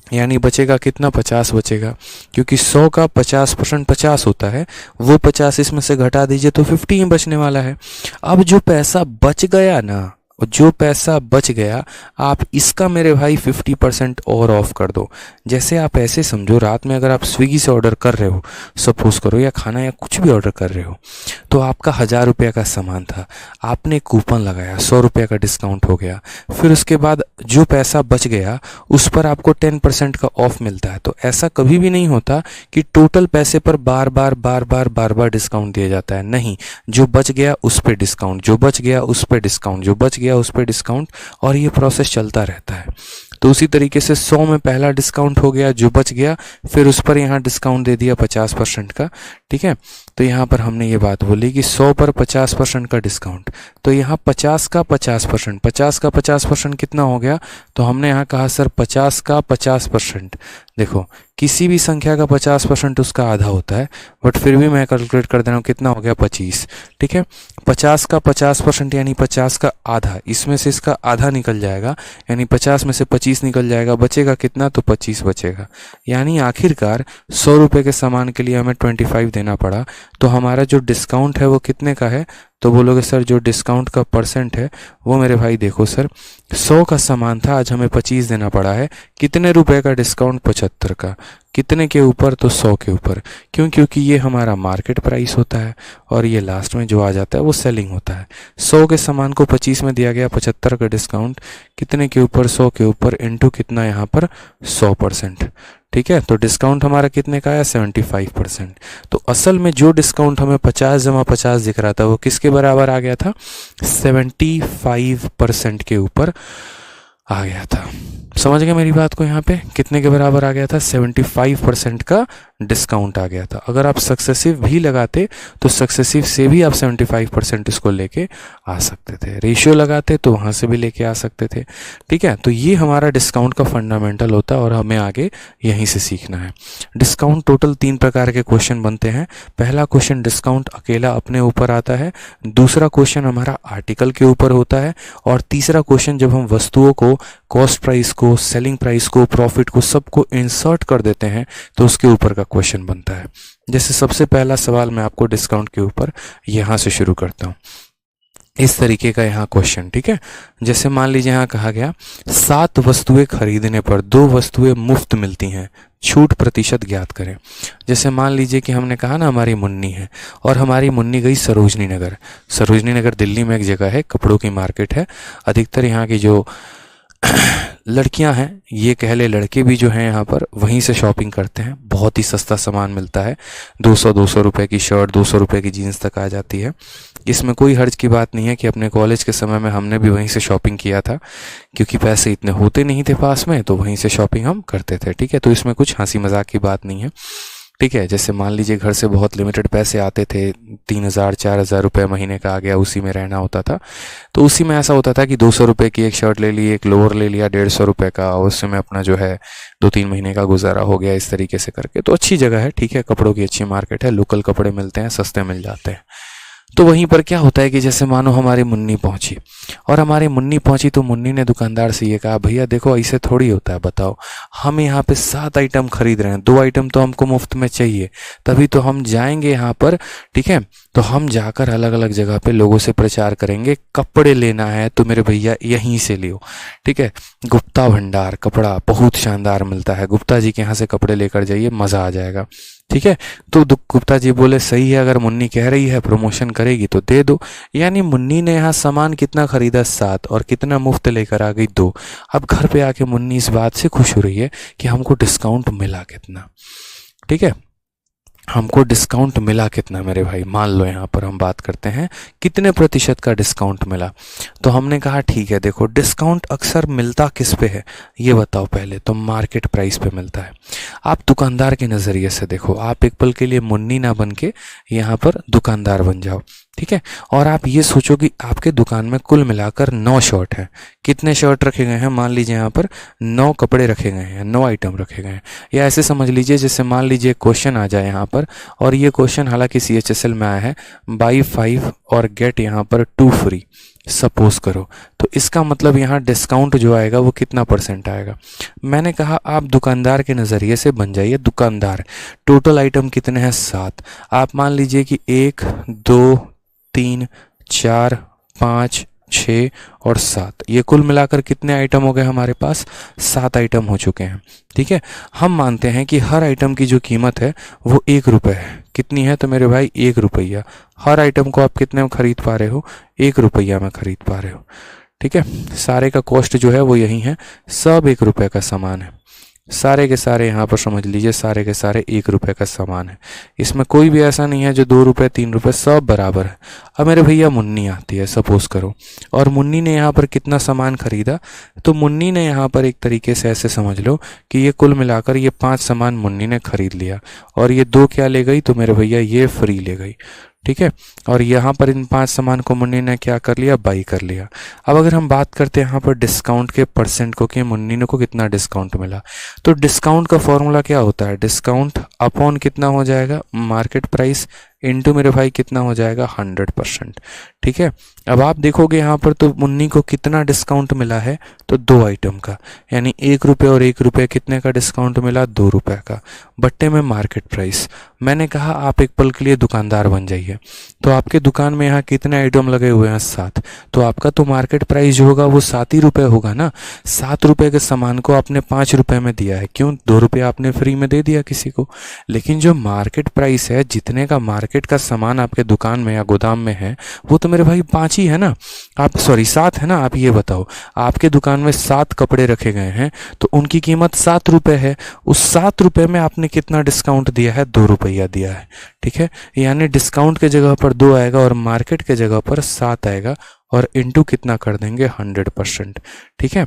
यानी बचेगा कितना, 50 बचेगा, क्योंकि 100 का 50% 50 होता है, वो 50 इसमें से घटा दीजिए तो 50 ही बचने वाला है। अब जो पैसा बच गया ना, जो पैसा बच गया, आप इसका मेरे भाई 50% और ऑफ कर दो। जैसे आप ऐसे समझो, रात में अगर आप स्विगी से ऑर्डर कर रहे हो, सपोज करो, या खाना या कुछ भी ऑर्डर कर रहे हो, तो आपका 1000 रुपये का सामान था, आपने कूपन लगाया, 100 रुपये का डिस्काउंट हो गया, फिर उसके बाद जो पैसा बच गया उस पर आपको 10% का ऑफ मिलता है। तो ऐसा कभी भी नहीं होता कि टोटल पैसे पर बार बार डिस्काउंट दिया जाता है, नहीं। जो बच गया उस पर डिस्काउंट, जो बच गया उस पर डिस्काउंट, जो बच गया उस पर डिस्काउंट, और ये प्रोसेस चलता रहता है। तो उसी तरीके से 100 में पहला डिस्काउंट हो गया, जो बच गया, फिर उस पर यहाँ डिस्काउंट दे दिया 50% का, ठीक है। तो यहाँ पर हमने ये बात बोली कि 100 पर 50% का डिस्काउंट, तो यहाँ 50 का 50%, 50 का 50% कितना हो गया, तो हमने यहाँ कहा सर 50 का 50%। देखो किसी भी संख्या का 50% उसका आधा होता है, बट फिर भी मैं कैलकुलेट कर दे रहा हूँ, कितना हो गया 25, ठीक है। 50 का 50% यानी 50 का आधा, इसमें से इसका आधा निकल जाएगा, यानी 50 में से 25 निकल जाएगा, बचेगा कितना, तो 25 बचेगा। यानी आखिरकार 100 रुपये के सामान के लिए हमें 25 देना पड़ा। तो हमारा जो डिस्काउंट है वो कितने का है, तो बोलोगे सर जो डिस्काउंट का परसेंट है वो मेरे भाई देखो सर, 100 का सामान था, आज हमें 25 देना पड़ा है, कितने रुपए का डिस्काउंट, 75 का। कितने के ऊपर, तो 100 के ऊपर। क्यों, क्योंकि ये हमारा मार्केट प्राइस होता है और ये लास्ट में जो आ जाता है वो सेलिंग होता है। 100 के सामान को 25 में दिया गया, 75 का डिस्काउंट, कितने के ऊपर, 100 के ऊपर, इनटू कितना यहाँ पर 100%, ठीक है। तो डिस्काउंट हमारा कितने का आया, 75%। तो असल में जो डिस्काउंट हमें 50 जमा 50 दिख रहा था वो किसके बराबर आ गया था, 75% के ऊपर आ गया था। समझ गए मेरी बात को, यहाँ पे कितने के बराबर आ गया था, 75% का डिस्काउंट आ गया था। अगर आप सक्सेसिव भी लगाते तो सक्सेसिव से भी आप 75% इसको लेके आ सकते थे, रेशियो लगाते तो वहाँ से भी लेके आ सकते थे, ठीक है। तो ये हमारा डिस्काउंट का फंडामेंटल होता है और हमें आगे यहीं से सीखना है। डिस्काउंट टोटल 3 प्रकार के क्वेश्चन बनते हैं। पहला क्वेश्चन डिस्काउंट अकेला अपने ऊपर आता है, दूसरा क्वेश्चन हमारा आर्टिकल के ऊपर होता है, और तीसरा क्वेश्चन जब हम वस्तुओं को, कॉस्ट प्राइस को, सेलिंग प्राइस को, प्रॉफिट को, सबको इंसर्ट कर देते हैं तो उसके ऊपर का क्वेश्चन बनता है। जैसे सबसे पहला सवाल मैं आपको डिस्काउंट के ऊपर यहां से शुरू करता हूं, इस तरीके का यहाँ क्वेश्चन, ठीक है। जैसे मान लीजिए यहाँ कहा गया 7 वस्तुएं खरीदने पर 2 वस्तुएं मुफ्त मिलती हैं, छूट प्रतिशत ज्ञात करें। जैसे मान लीजिए कि हमने कहा ना हमारी मुन्नी है और हमारी मुन्नी गई सरोजनी नगर। सरोजनी नगर दिल्ली में एक जगह है, कपड़ों की मार्केट है। अधिकतर यहाँ की जो लड़कियां हैं, ये कह ले लड़के भी जो हैं यहाँ पर वहीं से शॉपिंग करते हैं। बहुत ही सस्ता सामान मिलता है, 200 रुपए की शर्ट, 200 रुपए की जीन्स तक आ जाती है। इसमें कोई हर्ज की बात नहीं है कि अपने कॉलेज के समय में हमने भी वहीं से शॉपिंग किया था, क्योंकि पैसे इतने होते नहीं थे पास में, तो वहीं से शॉपिंग हम करते थे, ठीक है। तो इसमें कुछ हंसी मजाक की बात नहीं है, ठीक है। जैसे मान लीजिए घर से बहुत लिमिटेड पैसे आते थे, 3000-4000 रुपये महीने का आ गया, उसी में रहना होता था। तो उसी में ऐसा होता था कि 200 रुपये की एक शर्ट ले ली, एक लोअर ले लिया 150 रुपये का, और उससे में अपना जो है 2-3 महीने का गुजारा हो गया, इस तरीके से करके। तो अच्छी जगह है, ठीक है, कपड़ों की अच्छी मार्केट है, लोकल कपड़े मिलते हैं, सस्ते मिल जाते हैं। तो वहीं पर क्या होता है कि जैसे मानो हमारी मुन्नी पहुंची, और हमारी मुन्नी पहुंची तो मुन्नी ने दुकानदार से ये कहा, भैया देखो ऐसे थोड़ी होता है, बताओ हम यहाँ पे 7 आइटम खरीद रहे हैं, 2 आइटम तो हमको मुफ्त में चाहिए, तभी तो हम जाएंगे यहाँ पर, ठीक है। तो हम जाकर अलग अलग जगह पे लोगों से प्रचार करेंगे, कपड़े लेना है तो मेरे भैया यहीं से लियो, ठीक है। गुप्ता भंडार कपड़ा बहुत शानदार मिलता है, गुप्ता जी के यहाँ से कपड़े लेकर जाइए, मज़ा आ जाएगा, ठीक है। तो गुप्ता जी बोले सही है, अगर मुन्नी कह रही है प्रमोशन करेगी तो दे दो। यानी मुन्नी ने यहाँ सामान कितना खरीदा, 7, और कितना मुफ्त लेकर आ गई, 2। अब घर पे आके मुन्नी इस बात से खुश हो रही है कि हमको डिस्काउंट मिला कितना, ठीक है, हमको डिस्काउंट मिला कितना मेरे भाई। मान लो यहाँ पर हम बात करते हैं कितने प्रतिशत का डिस्काउंट मिला। तो हमने कहा ठीक है, देखो डिस्काउंट अक्सर मिलता किस पे है ये बताओ पहले, तो मार्केट प्राइस पे मिलता है। आप दुकानदार के नज़रिए से देखो, आप एक पल के लिए मुन्नी ना बन के यहाँ पर दुकानदार बन जाओ, ठीक है। और आप ये सोचो कि आपके दुकान में कुल मिलाकर 9 शर्ट हैं। कितने शर्ट रखे गए हैं, मान लीजिए यहाँ पर 9 कपड़े रखे गए हैं, 9 आइटम रखे गए हैं। या ऐसे समझ लीजिए जैसे मान लीजिए क्वेश्चन आ जाए यहाँ पर, और ये क्वेश्चन हालांकि CHSL में आया है, बाई 5 और गेट यहाँ पर 2 फ्री, सपोज करो। तो इसका मतलब यहाँ डिस्काउंट जो आएगा वो कितना % आएगा। मैंने कहा आप दुकानदार के नज़रिए से बन जाइए दुकानदार। टोटल आइटम कितने हैं, 7। आप मान लीजिए कि 1 2 3 4 5 6 और 7, ये कुल मिलाकर कितने आइटम हो गए हमारे पास, 7 आइटम हो चुके हैं, ठीक है। हम मानते हैं कि हर आइटम की जो कीमत है वो 1 रुपये है। कितनी है, तो मेरे भाई 1 रुपया। हर आइटम को आप कितने में खरीद पा रहे हो, 1 रुपया में खरीद पा रहे हो, ठीक है। सारे का कॉस्ट जो है वो यही है, सब 1 रुपये का सामान है। सारे के सारे यहाँ पर समझ लीजिए सारे के सारे 1 रुपए का सामान है। इसमें कोई भी ऐसा नहीं है जो 2 रुपए 3 रुपए, सब बराबर है। अब मेरे भैया मुन्नी आती है सपोज करो, और मुन्नी ने यहाँ पर कितना सामान खरीदा, तो मुन्नी ने यहाँ पर एक तरीके से ऐसे समझ लो कि ये कुल मिलाकर ये 5 सामान मुन्नी ने खरीद लिया, और ये 2 क्या ले गई, तो मेरे भैया ये फ्री ले गई। ठीक है, और यहाँ पर इन 5 सामान को मुन्नी ने क्या कर लिया, बाई कर लिया। अब अगर हम बात करते हैं यहाँ पर डिस्काउंट के परसेंट को कि मुन्नी ने को कितना डिस्काउंट मिला, तो डिस्काउंट का फॉर्मूला क्या होता है, डिस्काउंट अपॉन कितना हो जाएगा, मार्केट प्राइस इनटू मेरे भाई कितना हो जाएगा, 100%। ठीक है, अब आप देखोगे यहाँ पर तो मुन्नी को कितना डिस्काउंट मिला है, तो 2 आइटम का, यानी 1 रुपये और 1 रुपये कितने का डिस्काउंट मिला, 2 रुपये का, बट्टे में मार्केट प्राइस। मैंने कहा आप एक पल के लिए दुकानदार बन जाइए, तो आपके दुकान में यहाँ कितने आइटम लगे हुए हैं, 7, तो आपका तो मार्केट प्राइस जो होगा वो 7 ही रुपये होगा ना। 7 रुपये के सामान को आपने 5 रुपये में दिया है, क्यों, 2 रुपये आपने फ्री में दे दिया किसी को। लेकिन जो मार्केट प्राइस है, जितने का मार्केट का सामान आपके दुकान में या गोदाम में है, वो तो मेरे भाई 5 ही है ना, आप 7 है ना। आप ये बताओ, आपके दुकान में 7 कपड़े रखे गए हैं, तो उनकी कीमत 7 रुपये है, उस 7 रुपये में आपने कितना डिस्काउंट दिया है, 2 रुपया दिया है। ठीक है, यानी डिस्काउंट के जगह पर 2 आएगा और मार्केट के जगह पर 7 आएगा, और इनटू कितना कर देंगे, 100%। ठीक है,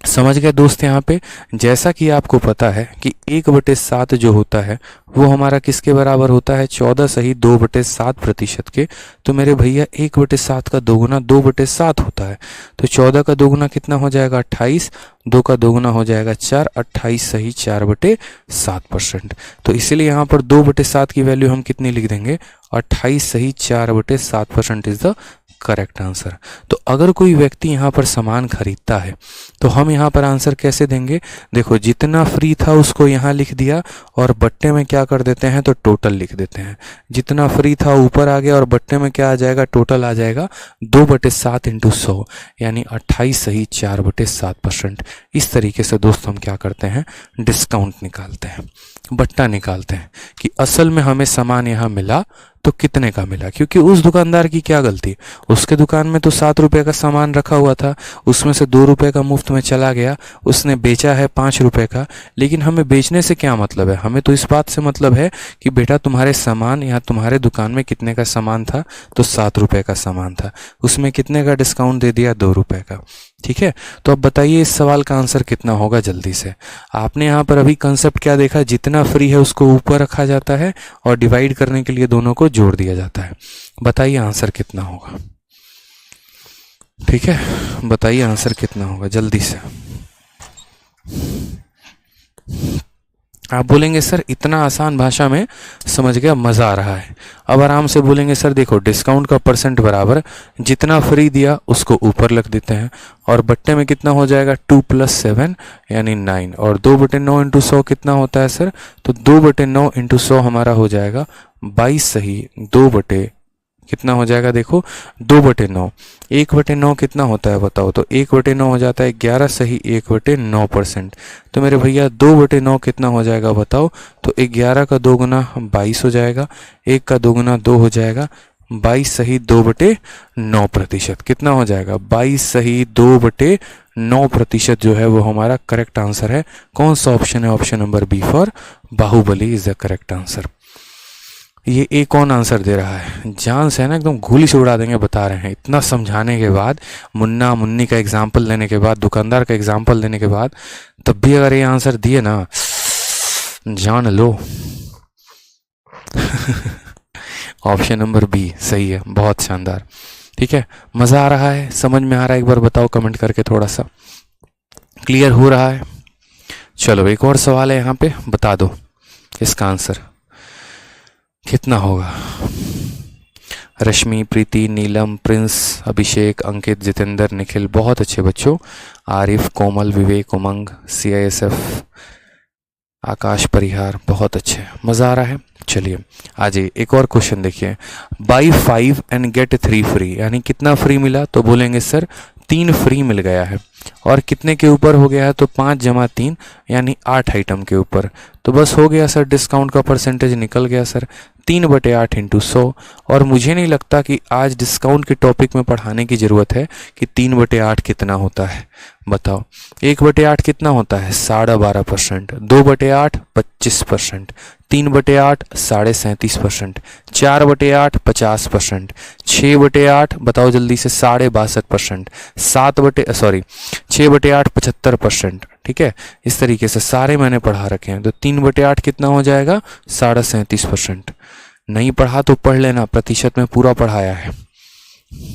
समझ गए दोस्त। यहाँ पे जैसा कि आपको पता है कि 1/7 जो होता है वो हमारा किसके बराबर होता है, 14 सही 2/7% के। तो मेरे भैया 1/7 का दोगुना 2/7 होता है, तो 14 का दोगुना कितना हो जाएगा, 28, 2 का दोगुना हो जाएगा 4, 28 सही 4/7%। तो इसीलिए यहाँ पर 2/7 की वैल्यू हम कितनी लिख देंगे, 28 सही 4/7% इज द करेक्ट आंसर। तो अगर कोई व्यक्ति यहाँ पर सामान खरीदता है तो हम यहाँ पर आंसर कैसे देंगे, देखो जितना फ्री था उसको यहाँ लिख दिया, और बट्टे में क्या कर देते हैं, तो टोटल लिख देते हैं। जितना फ्री था ऊपर आ गया, और बट्टे में क्या आ जाएगा, टोटल आ जाएगा 2/7 × 100, यानी 28 सही 4/7%। इस तरीके से दोस्त हम क्या करते हैं, डिस्काउंट निकालते हैं, बट्टा निकालते हैं कि असल में हमें सामान यहाँ मिला तो कितने का मिला। क्योंकि उस दुकानदार की क्या गलती, उसके दुकान में तो 7 रुपये का सामान रखा हुआ था, उसमें से 2 रुपये का मुफ्त में चला गया, उसने बेचा है 5 रुपये का। लेकिन हमें बेचने से क्या मतलब है, हमें तो इस बात से मतलब है कि बेटा तुम्हारे सामान या तुम्हारे दुकान में कितने का सामान था, तो 7 रुपये का सामान था, उसमें कितने का डिस्काउंट दे दिया, 2 रुपये का। ठीक है, तो अब बताइए इस सवाल का आंसर कितना होगा, जल्दी से। आपने यहाँ पर अभी कंसेप्ट क्या देखा, जितना फ्री है उसको ऊपर रखा जाता है और डिवाइड करने के लिए दोनों को जोड़ दिया जाता है। बताइए आंसर कितना होगा। ठीक है, बताइए आंसर कितना होगा जल्दी से। आप बोलेंगे सर इतना आसान भाषा में समझ गया, मज़ा आ रहा है। अब आराम से बोलेंगे सर देखो डिस्काउंट का परसेंट बराबर जितना फ्री दिया उसको ऊपर लिख देते हैं, और बट्टे में कितना हो जाएगा, 2 + 7 यानी 9, और 2/9 × 100 कितना होता है सर, तो 2/9 × 100 हमारा हो जाएगा 22 सही 2 कितना हो जाएगा, देखो 2/9। 1/9 कितना होता है बताओ, तो 1/9 हो जाता है 11 सही 1/9%। तो मेरे भैया 2/9 कितना हो जाएगा बताओ, तो 11 का दोगुना 22 हो जाएगा, 1 का दोगुना 2 हो जाएगा, 22 सही 2/9%। कितना हो जाएगा, 22 सही 2/9% जो है वो हमारा करेक्ट आंसर है। कौन सा ऑप्शन है, option number B for Baahubali is the correct answer. ये एक कौन आंसर दे रहा है, जान से है ना, एकदम गोली से उड़ा देंगे, बता रहे हैं। इतना समझाने के बाद, मुन्ना मुन्नी का एग्जाम्पल लेने के बाद, दुकानदार का एग्जाम्पल देने के बाद, तब भी अगर ये आंसर दिए ना, जान लो। ऑप्शन नंबर बी सही है, बहुत शानदार। ठीक है, मज़ा आ रहा है, समझ में आ रहा है, एक बार बताओ कमेंट करके, थोड़ा सा क्लियर हो रहा है। चलो एक और सवाल है यहाँ पे, बता दो इसका आंसर कितना होगा। रश्मि, प्रीति, नीलम, प्रिंस, अभिषेक, अंकित, जितेंद्र, निखिल, बहुत अच्छे बच्चों। आरिफ, कोमल, विवेक, उमंग, CISF, आकाश, परिहार, बहुत अच्छे, मज़ा आ रहा है। चलिए आज एक और क्वेश्चन देखिए, बाई 5 and get 3 फ्री, यानी कितना फ्री मिला, तो बोलेंगे सर 3 फ्री मिल गया है, और कितने के ऊपर हो गया है, तो 5 + 3 यानी 8 आइटम के ऊपर। तो बस हो गया सर, डिस्काउंट का परसेंटेज निकल गया सर, 3/8 × 100। और मुझे नहीं लगता कि आज डिस्काउंट के टॉपिक में पढ़ाने की ज़रूरत है कि 3/8 कितना होता है। बताओ 1/8 कितना होता है 12.5%, 2/8 25%, 3/8 37.5%, 4/8 50%, 6/8 बताओ जल्दी से 62.5%, 6/8 75%। ठीक है, इस तरीके से सारे मैंने पढ़ा रखे हैं। तो 3/8 कितना हो जाएगा 37.5%। नहीं पढ़ा तो पढ़ लेना, प्रतिशत में पूरा पढ़ाया है।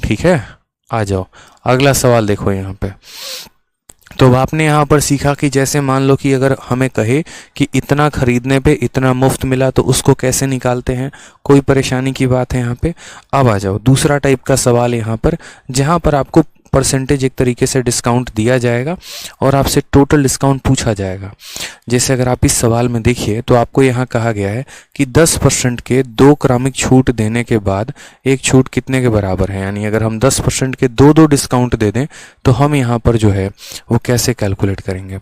ठीक है, आ जाओ अगला सवाल देखो यहाँ पे। तो अब आपने यहाँ पर सीखा कि जैसे मान लो कि अगर हमें कहे कि इतना खरीदने पे इतना मुफ्त मिला तो उसको कैसे निकालते हैं, कोई परेशानी की बात है यहाँ पे। अब आ जाओ दूसरा टाइप का सवाल यहाँ पर, जहाँ पर आपको परसेंटेज एक तरीके से डिस्काउंट दिया जाएगा और आपसे टोटल डिस्काउंट पूछा जाएगा। जैसे अगर आप इस सवाल में देखिए तो आपको यहाँ कहा गया है कि 10% के 2 क्रमिक छूट देने के बाद एक छूट कितने के बराबर है, यानी अगर हम 10% के 2 डिस्काउंट दे दें तो हम यहाँ पर जो है वो कैसे कैलकुलेट करेंगे।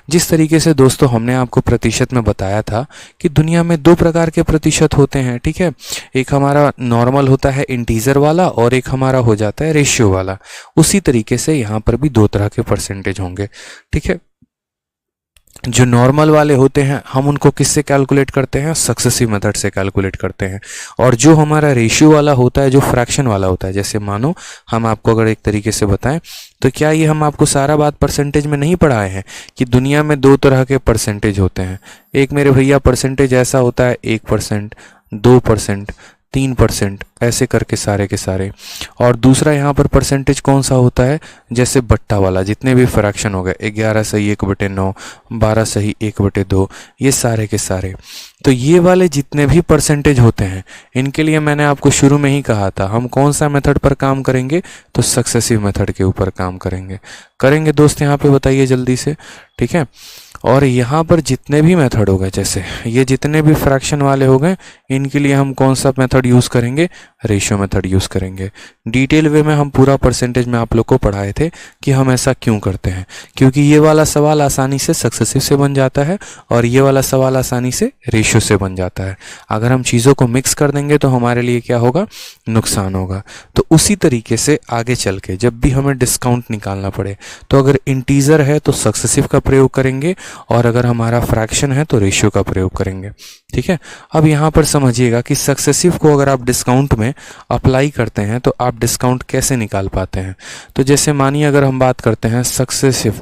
जिस तरीके से दोस्तों हमने आपको प्रतिशत में बताया था कि दुनिया में 2 प्रकार के प्रतिशत होते हैं। ठीक है, एक हमारा नॉर्मल होता है इंटीजर वाला और एक हमारा हो जाता है रेशियो वाला। उसी तरीके से यहाँ पर भी 2 तरह के परसेंटेज होंगे। ठीक है, जो नॉर्मल वाले होते हैं हम उनको किससे कैलकुलेट करते हैं, सक्सेसिव मेथड से कैलकुलेट करते हैं। और जो हमारा रेशियो वाला होता है, जो फ्रैक्शन वाला होता है, जैसे मानो हम आपको अगर एक तरीके से बताएं तो क्या ये हम आपको सारा बात परसेंटेज में नहीं पढ़ाए हैं कि दुनिया में 2 तरह के परसेंटेज होते हैं। एक मेरे भैया परसेंटेज ऐसा होता है 1%, 2%, 3%, ऐसे करके सारे के सारे। और दूसरा यहाँ पर परसेंटेज कौन सा होता है, जैसे बट्टा वाला, जितने भी फ्रैक्शन हो गए 11 सही 1/9, 12 सही 1/2, ये सारे के सारे। तो ये वाले जितने भी परसेंटेज होते हैं इनके लिए मैंने आपको शुरू में ही कहा था हम कौन सा मेथड पर काम करेंगे, तो सक्सेसिव मेथड के ऊपर काम करेंगे दोस्त, यहाँ पे बताइए जल्दी से। ठीक है, और यहाँ पर जितने भी मेथड हो गए, जैसे ये जितने भी फ्रैक्शन वाले हो गए, इनके लिए हम कौन सा मेथड यूज़ करेंगे, रेशियो मेथड यूज़ करेंगे। डिटेल वे में हम पूरा परसेंटेज में आप लोग को पढ़ाए थे कि हम ऐसा क्यों करते हैं, क्योंकि ये वाला सवाल आसानी से सक्सेसिव से बन जाता है और ये वाला सवाल आसानी से रेशियो से बन जाता है। अगर हम चीज़ों को मिक्स कर देंगे तो हमारे लिए क्या होगा, नुकसान होगा। तो उसी तरीके से आगे चल के जब भी हमें डिस्काउंट निकालना पड़े तो अगर इंटीजर है तो सक्सेसिव का प्रयोग करेंगे और अगर हमारा फ्रैक्शन है तो रेशियो का प्रयोग करेंगे। ठीक है, अब यहाँ पर समझिएगा कि सक्सेसिव को अगर आप डिस्काउंट में अप्लाई करते हैं तो आप डिस्काउंट कैसे निकाल पाते हैं। तो जैसे मानिए अगर हम बात करते हैं सक्सेसिव,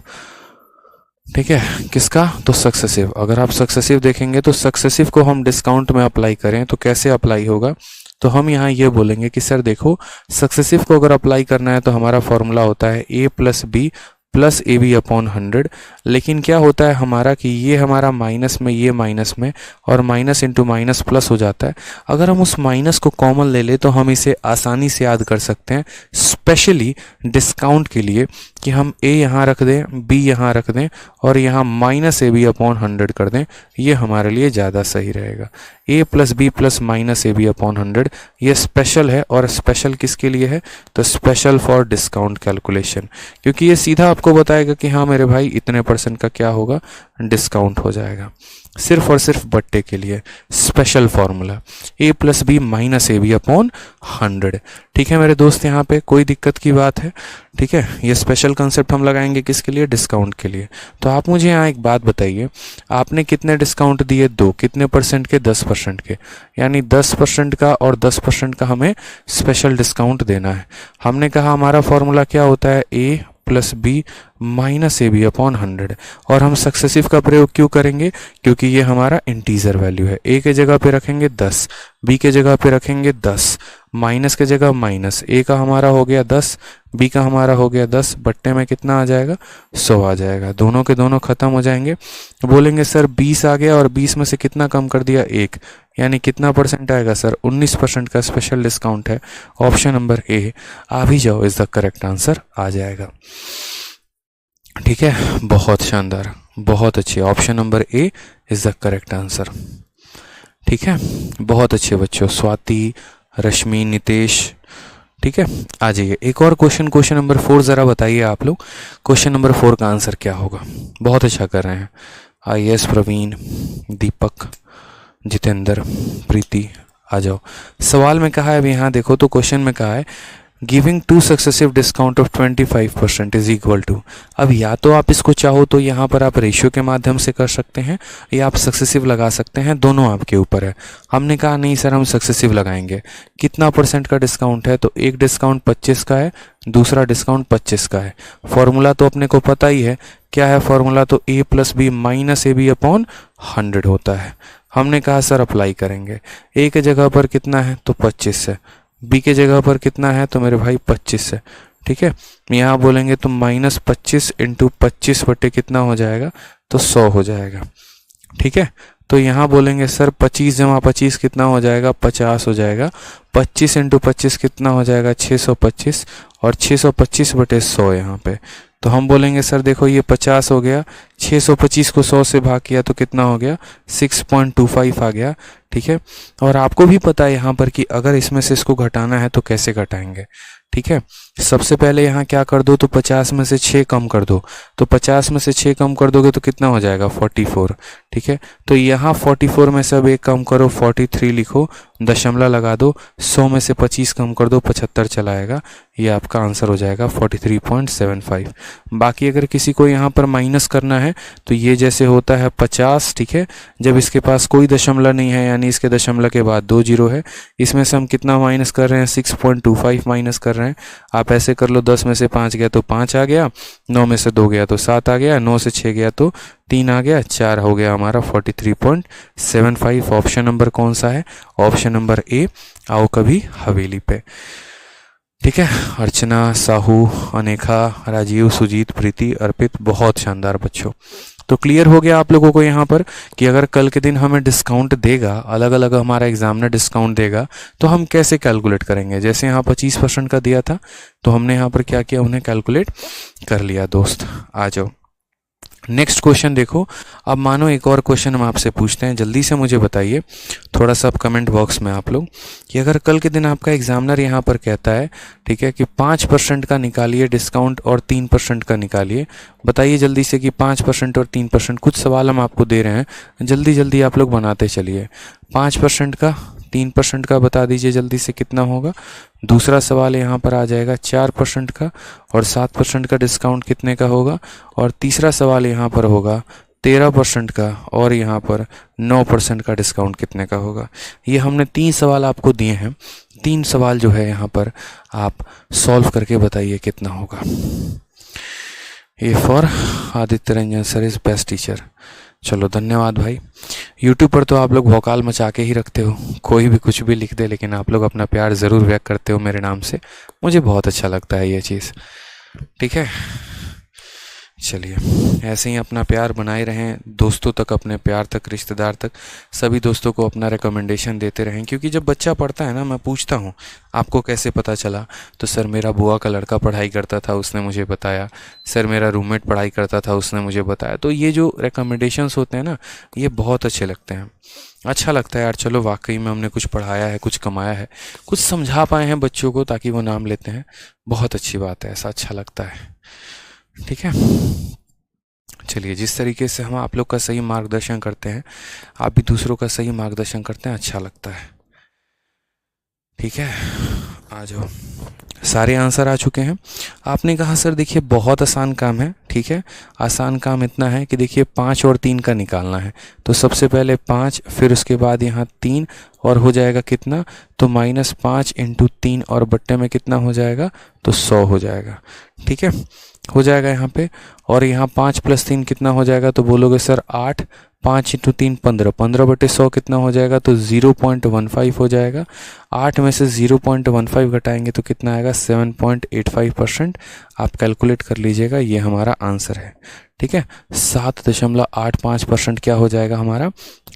ठीक है, किसका, तो सक्सेसिव। अगर आप सक्सेसिव देखेंगे तो सक्सेसिव को हम डिस्काउंट में अप्लाई करें तो कैसे अप्लाई होगा, तो हम यहाँ ये बोलेंगे कि सर देखो सक्सेसिव को अगर अप्लाई करना है तो हमारा फॉर्मूला होता है a+b + AB/100। लेकिन क्या होता है हमारा कि ये हमारा माइनस में, ये माइनस में, और माइनस इंटू माइनस प्लस हो जाता है। अगर हम उस माइनस को कॉमन ले ले तो हम इसे आसानी से याद कर सकते हैं, स्पेशली डिस्काउंट के लिए, कि हम a यहाँ रख दें, b यहाँ रख दें और यहाँ -AB/100 कर दें। ये हमारे लिए ज़्यादा सही रहेगा। a+b + -AB/100 ये स्पेशल है, और स्पेशल किसके लिए है, तो स्पेशल फॉर डिस्काउंट कैलकुलेशन, क्योंकि ये सीधा आपको बताएगा कि हाँ मेरे भाई इतने % का क्या होगा, डिस्काउंट हो जाएगा। सिर्फ और सिर्फ बट्टे के लिए स्पेशल फॉर्मूला a+b -AB/100। ठीक है मेरे दोस्त, यहाँ पे कोई दिक्कत की बात है। ठीक है, ये स्पेशल कंसेप्ट हम लगाएंगे किसके लिए, डिस्काउंट के लिए। तो आप मुझे यहाँ एक बात बताइए, आपने कितने डिस्काउंट दिए, 2, कितने % के, 10% के, यानी 10% का और 10% का हमें स्पेशल डिस्काउंट देना है। हमने कहा हमारा फॉर्मूला क्या होता है, a+b -AB/100, और हम सक्सेसिव का प्रयोग क्यों करेंगे, क्योंकि ये हमारा इंटीजर वैल्यू है। a के जगह पे रखेंगे 10, b के जगह पे रखेंगे 10, माइनस के जगह माइनस, a का हमारा हो गया 10, b का हमारा हो गया 10, बट्टे में कितना आ जाएगा, 100 आ जाएगा। दोनों के दोनों खत्म हो जाएंगे। बोलेंगे सर 20 आ गया और 20 में से कितना कम कर दिया, 1, यानी कितना % आएगा सर, 19% का स्पेशल डिस्काउंट है। ऑप्शन नंबर ए, आ भी जाओ, इज द करेक्ट आंसर आ जाएगा। ठीक है, बहुत शानदार, बहुत अच्छे, option number A is the correct answer. ठीक है, बहुत अच्छे बच्चों, स्वाति, रश्मि, नितेश। ठीक है, आ जाइए एक और क्वेश्चन नंबर 4 ज़रा बताइए आप लोग, क्वेश्चन नंबर 4 का आंसर क्या होगा। बहुत अच्छा कर रहे हैं, IAS प्रवीण, दीपक, जितेंद्र, प्रीति, आ जाओ। सवाल में कहा है, अभी यहाँ देखो तो क्वेश्चन में कहा है giving two successive discount of 25% is equal to. अब या तो आप इसको चाहो तो यहाँ पर आप रेशियो के माध्यम से कर सकते हैं या आप सक्सेसिव लगा सकते हैं, दोनों आपके ऊपर है। हमने कहा नहीं सर हम सक्सेसिव लगाएंगे। कितना परसेंट का डिस्काउंट है, तो एक डिस्काउंट 25 का है, दूसरा डिस्काउंट 25 का है। फॉर्मूला तो अपने को पता ही है, क्या है फॉर्मूला, तो a plus B minus A B upon 100 होता है। हमने कहा सर अप्लाई करेंगे। a के जगह पर कितना है, तो 25 है। b के जगह पर कितना है, तो मेरे भाई 25 है। ठीक है, यहाँ बोलेंगे तो -25 इंटू 25 बटे कितना हो जाएगा, तो 100 हो जाएगा। ठीक है, तो यहाँ बोलेंगे सर 25 जमा 25 कितना हो जाएगा, 50 हो जाएगा। 25 इंटू 25 कितना हो जाएगा, 625, और 625 बटे 100 यहाँ पे। तो हम बोलेंगे सर देखो ये 50 हो गया, 625 को 100 से भाग किया तो कितना हो गया, 6.25 आ गया। ठीक है, और आपको भी पता है यहाँ पर कि अगर इसमें से इसको घटाना है तो कैसे घटाएंगे। ठीक है, सबसे पहले यहाँ क्या कर दो, तो 50 में से 6 कम कर दो। तो 50 में से 6 कम कर दोगे तो कितना हो जाएगा, 44। ठीक है, तो यहाँ 44 में से अब एक कम करो, 43 लिखो, दशमलव लगा दो। 100 में से 25 कम कर दो, 75 चलाएगा। ये आपका आंसर हो जाएगा 43.75। बाकी अगर किसी को यहाँ पर माइनस करना है तो ये जैसे होता है 50। ठीक है, जब इसके पास कोई दशमलव नहीं है यानी इसके दशमलव के बाद 2 जीरो है, इसमें से हम कितना माइनस कर रहे हैं, 6.25 माइनस कर रहे हैं। आप ऐसे कर लो, 10 में से 5 गया तो 5 आ गया, 9 में से 2 गया तो 7 आ गया, 9 से 6 गया तो 3 आ गया, 4 हो गया हमारा 43.75। ऑप्शन नंबर कौन सा है, ऑप्शन नंबर ए, आओ कभी हवेली पे। ठीक है, अर्चना, साहू, अनेखा, राजीव, सुजीत, प्रीति, अर्पित, बहुत शानदार बच्चों। तो क्लियर हो गया आप लोगों को यहाँ पर कि अगर कल के दिन हमें डिस्काउंट देगा, अलग अलग हमारा एग्जामिनर डिस्काउंट देगा, तो हम कैसे कैलकुलेट करेंगे। जैसे यहाँ 25% का दिया था तो हमने यहाँ पर क्या किया, उन्हें कैलकुलेट कर लिया। दोस्त आ जाओ, नेक्स्ट क्वेश्चन देखो। अब मानो एक और क्वेश्चन हम आपसे पूछते हैं, जल्दी से मुझे बताइए थोड़ा सा आप कमेंट बॉक्स में आप लोग, कि अगर कल के दिन आपका एग्जामिनर यहाँ पर कहता है, ठीक है, कि 5% का निकालिए डिस्काउंट और 3% का निकालिए। बताइए जल्दी से कि 5% और 3%। कुछ सवाल हम आपको दे रहे हैं, जल्दी जल्दी आप लोग बनाते चलिए। 5% का, 3% का बता दीजिए जल्दी से कितना होगा। दूसरा सवाल यहाँ पर आ जाएगा 4% का, और 7% का डिस्काउंट कितने का होगा। और तीसरा सवाल यहाँ पर होगा 13% का, और यहाँ पर 9% का डिस्काउंट कितने का होगा। ये हमने 3 सवाल आपको दिए हैं। 3 सवाल जो है यहाँ पर आप सॉल्व करके बताइए कितना होगा। A for Aditya Ranjan sir is best teacher. चलो धन्यवाद भाई। यूट्यूब पर तो आप लोग भौकाल मचा के ही रखते हो, कोई भी कुछ भी लिख दे, लेकिन आप लोग अपना प्यार ज़रूर व्यक्त करते हो मेरे नाम से, मुझे बहुत अच्छा लगता है ये चीज़। ठीक है, चलिए ऐसे ही अपना प्यार बनाए रहें, दोस्तों तक, अपने प्यार तक, रिश्तेदार तक, सभी दोस्तों को अपना रिकमेंडेशन देते रहें। क्योंकि जब बच्चा पढ़ता है ना, मैं पूछता हूँ आपको कैसे पता चला, तो सर मेरा बुआ का लड़का पढ़ाई करता था उसने मुझे बताया, सर मेरा रूममेट पढ़ाई करता था उसने मुझे बताया। तो ये जो रिकमेंडेशंस होते हैं ना, ये बहुत अच्छे लगते हैं। अच्छा लगता है यार, चलो वाकई में हमने कुछ पढ़ाया है, कुछ कमाया है, कुछ समझा पाए हैं बच्चों को ताकि वो नाम लेते हैं। बहुत अच्छी बात है, ऐसा अच्छा लगता है। ठीक है, चलिए जिस तरीके से हम आप लोग का सही मार्गदर्शन करते हैं, आप भी दूसरों का सही मार्गदर्शन करते हैं, अच्छा लगता है। ठीक है, आ जाओ। सारे आंसर आ चुके हैं। आपने कहा सर देखिए बहुत आसान काम है। ठीक है, आसान काम इतना है कि देखिए 5 और 3 का निकालना है। तो सबसे पहले 5, फिर उसके बाद यहाँ 3, और हो जाएगा कितना, तो -5 इंटू 3, और बट्टे में कितना हो जाएगा, तो 100 हो जाएगा। ठीक है, हो जाएगा यहाँ पे। और यहाँ 5 + 3 कितना हो जाएगा, तो बोलोगे सर 8, 5 इंटू 3 15, 15 बटे 100 कितना हो जाएगा, तो 0.15 हो जाएगा। 8 में से 0.15 घटाएंगे तो कितना आएगा, 7.85%। आप कैलकुलेट कर लीजिएगा, ये हमारा आंसर है। ठीक है, 7.85% क्या हो जाएगा हमारा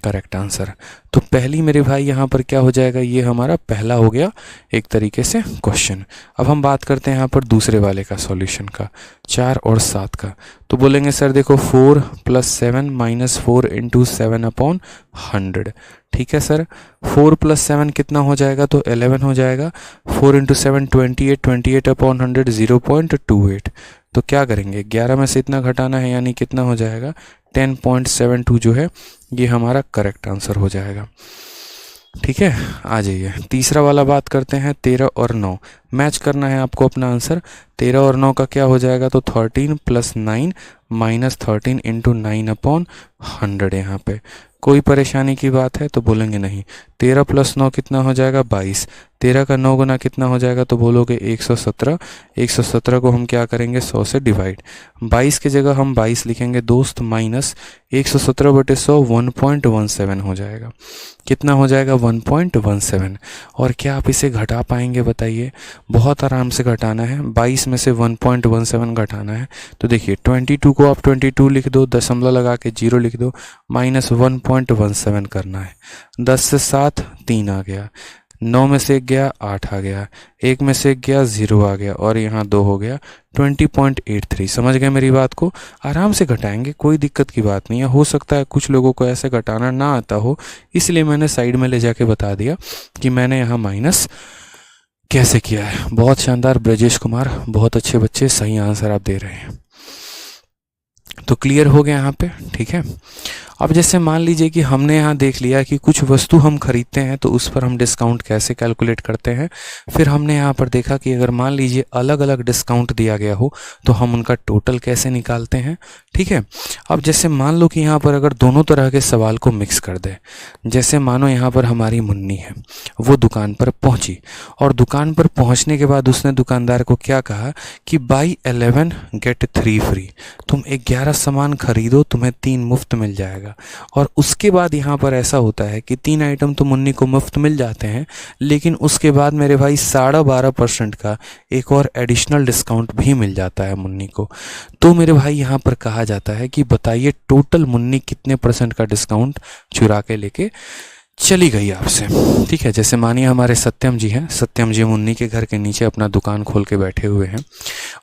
करेक्ट आंसर। तो पहली मेरे भाई यहाँ पर क्या हो जाएगा, ये हमारा पहला हो गया एक तरीके से क्वेश्चन। अब हम बात करते हैं यहाँ पर दूसरे वाले का सॉल्यूशन का, 4 और 7 का। तो बोलेंगे सर देखो 4 + 7 - 4 इंटू 7/100। ठीक है सर, 4 + 7 कितना हो जाएगा, तो 11 हो जाएगा। 4 इंटू 7 28, 28/100 0.28। तो क्या करेंगे, 11 में से इतना घटाना है, यानी कितना हो जाएगा 10.72 जो है ये हमारा करेक्ट आंसर हो जाएगा। ठीक है, आ जाइए तीसरा वाला बात करते हैं, 13 और 9। मैच करना है आपको अपना आंसर। 13 और 9 का क्या हो जाएगा, तो 13 + 9 -13 × 9/100। यहाँ पे कोई परेशानी की बात है तो बोलेंगे नहीं। 13 + 9 कितना हो जाएगा, 22। 13 का 9 गुना कितना हो जाएगा, तो बोलोगे 117। 117 को हम क्या करेंगे, 100 से डिवाइड। 22 की जगह हम 22 लिखेंगे दोस्त, माइनस 117/100 1.17 हो जाएगा। कितना हो जाएगा, 1.17। और क्या आप इसे घटा पाएंगे बताइए, बहुत आराम से घटाना है। 22 में से 1.17 घटाना है तो देखिए 22 को आप 22 लिख दो, दशमलव लगा के 0 लिख दो, माइनस 1.17 करना है। 10 से 7 3 आ गया, 9 में से 1 गया 8 आ गया, 1 में से 1 गया 0 आ गया, और यहाँ 2 हो गया 20.83। समझ गए मेरी बात को, आराम से घटाएंगे, कोई दिक्कत की बात नहीं है। हो सकता है कुछ लोगों को ऐसे घटाना ना आता हो, इसलिए मैंने साइड में ले जाके बता दिया कि मैंने यहाँ माइनस कैसे किया है। बहुत शानदार ब्रजेश कुमार, बहुत अच्छे बच्चे, सही आंसर आप दे रहे हैं। तो क्लियर हो गया यहाँ पे, ठीक है। अब जैसे मान लीजिए कि हमने यहाँ देख लिया कि कुछ वस्तु हम खरीदते हैं तो उस पर हम डिस्काउंट कैसे कैलकुलेट करते हैं। फिर हमने यहाँ पर देखा कि अगर मान लीजिए अलग अलग डिस्काउंट दिया गया हो तो हम उनका टोटल कैसे निकालते हैं, ठीक है। अब जैसे मान लो कि यहाँ पर अगर दोनों तरह के सवाल को मिक्स कर दे, जैसे मानो यहाँ पर हमारी मुन्नी है, वो दुकान पर पहुँची और दुकान पर पहुँचने के बाद उसने दुकानदार को क्या कहा कि बाई 11 गेट 3 फ्री, तुम 11 सामान खरीदो तुम्हें 3 मुफ्त मिल जाएगा। और उसके बाद यहाँ पर ऐसा होता है कि 3 आइटम तो मुन्नी को मुफ्त मिल जाते हैं, लेकिन उसके बाद मेरे भाई 12.5% का एक और एडिशनल डिस्काउंट भी मिल जाता है मुन्नी को। तो मेरे भाई यहाँ पर कहा जाता है कि बताइए टोटल मुन्नी कितने % का डिस्काउंट चुरा के लेके चली गई आपसे, ठीक है। जैसे मानिए हमारे सत्यम जी हैं, सत्यम जी मुन्नी के घर के नीचे अपना दुकान खोल के बैठे हुए हैं।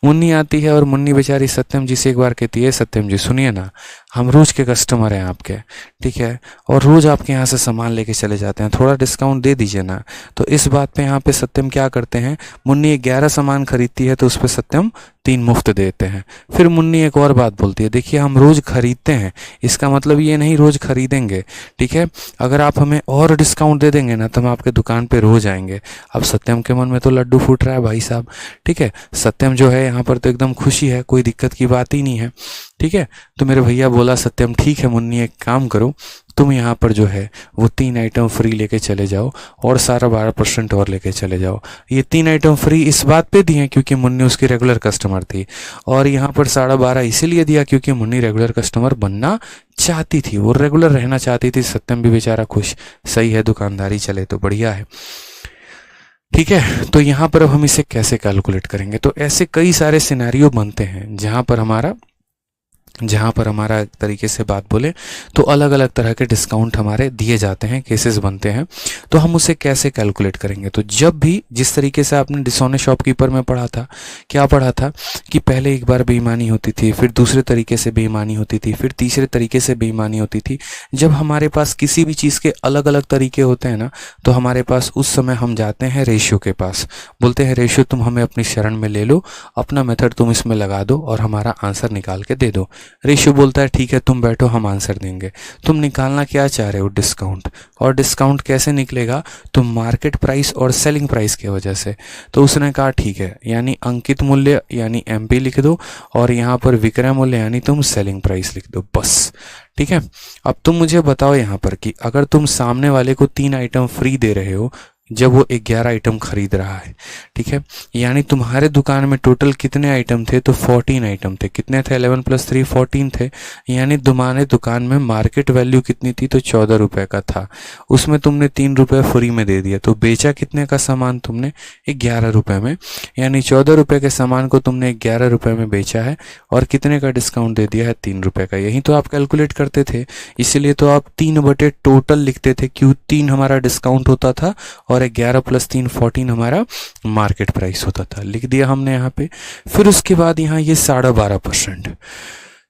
मुन्नी आती है और मुन्नी बेचारी सत्यम जी से एक बार कहती है, सत्यम जी सुनिए ना, हम रोज़ के कस्टमर हैं आपके, ठीक है, और रोज़ आपके यहाँ से सामान लेके चले जाते हैं, थोड़ा डिस्काउंट दे दीजिए ना। तो इस बात पे यहाँ पे सत्यम क्या करते हैं, मुन्नी 11 सामान खरीदती है तो उस पर सत्यम 3 मुफ्त देते हैं। फिर मुन्नी एक और बात बोलती है, देखिए हम रोज़ खरीदते हैं, इसका मतलब ये नहीं रोज़ खरीदेंगे, ठीक है। अगर आप हमें और डिस्काउंट दे देंगे ना तो हम आपके दुकान पे रोज़ आएंगे। अब सत्यम के मन में तो लड्डू फूट रहा है भाई साहब, ठीक है। सत्यम जो है यहाँ पर तो एकदम खुशी है, कोई दिक्कत की बात ही नहीं है, ठीक है। तो मेरे भैया बोला सत्यम ठीक है मुन्नी, एक काम करो, तुम यहाँ पर जो है वो 3 आइटम फ्री लेके चले जाओ और सारा 12% और लेके चले जाओ। ये 3 आइटम फ्री इस बात पे दिए क्योंकि मुन्नी उसकी रेगुलर कस्टमर थी, और यहाँ पर 12.5 इसीलिए दिया क्योंकि मुन्नी रेगुलर कस्टमर बनना चाहती थी, वो रेगुलर रहना चाहती थी। सत्यम भी बेचारा खुश, सही है दुकानदारी चले तो बढ़िया है, ठीक है। तो यहाँ पर अब हम इसे कैसे कैलकुलेट करेंगे, तो ऐसे कई सारे सिनेरियो बनते हैं जहाँ पर हमारा एक तरीके से बात बोले तो अलग अलग तरह के डिस्काउंट हमारे दिए जाते हैं, केसेस बनते हैं। तो हम उसे कैसे कैलकुलेट करेंगे, तो जब भी जिस तरीके से आपने डिसऑनेस्ट शॉपकीपर में पढ़ा था, क्या पढ़ा था कि पहले एक बार बेईमानी होती थी, फिर दूसरे तरीके से बेईमानी होती थी, फिर तीसरे तरीके से बेईमानी होती थी। जब हमारे पास किसी भी चीज़ के अलग अलग तरीके होते हैं ना, तो हमारे पास उस समय हम जाते हैं रेशियो के पास, बोलते हैं रेशियो तुम हमें अपनी शरण में ले लो, अपना मेथड तुम इसमें लगा दो और हमारा आंसर निकाल के दे दो। रेशियो बोलता है ठीक है तुम बैठो हम आंसर देंगे। तुम निकालना क्या चाह रहे हो, डिस्काउंट, और डिस्काउंट कैसे निकलेगा, तो मार्केट प्राइस और सेलिंग प्राइस की वजह से। तो उसने कहा ठीक है, यानी अंकित मूल्य यानी एमपी लिख दो और यहाँ पर विक्रय मूल्य यानी तुम सेलिंग प्राइस लिख दो, बस, ठीक है। अब तुम मुझे बताओ यहाँ पर कि अगर तुम सामने वाले को 3 आइटम फ्री दे रहे हो जब वो 11 आइटम खरीद रहा है, ठीक है, यानी तुम्हारे दुकान में टोटल कितने आइटम थे, तो 14 आइटम थे। कितने थे, 11 + 3 14 थे, यानी तुम्हारे दुकान में मार्केट वैल्यू कितनी थी, तो 14 रुपये का था, उसमें तुमने 3 रुपये फ्री में दे दिया, तो बेचा कितने का सामान तुमने, 11 रुपये में, यानी 14 रुपये के सामान को तुमने 11 रुपये में बेचा है और कितने का डिस्काउंट दे दिया है, 3 रुपये का। यही तो आप कैलकुलेट करते थे, इसीलिए तो आप 3 टोटल लिखते थे, क्यों 3 हमारा डिस्काउंट होता था और 11 + 3 14 हमारा मार्केट प्राइस होता था, लिख दिया हमने यहाँ पे। फिर उसके बाद यहाँ ये 12.5%,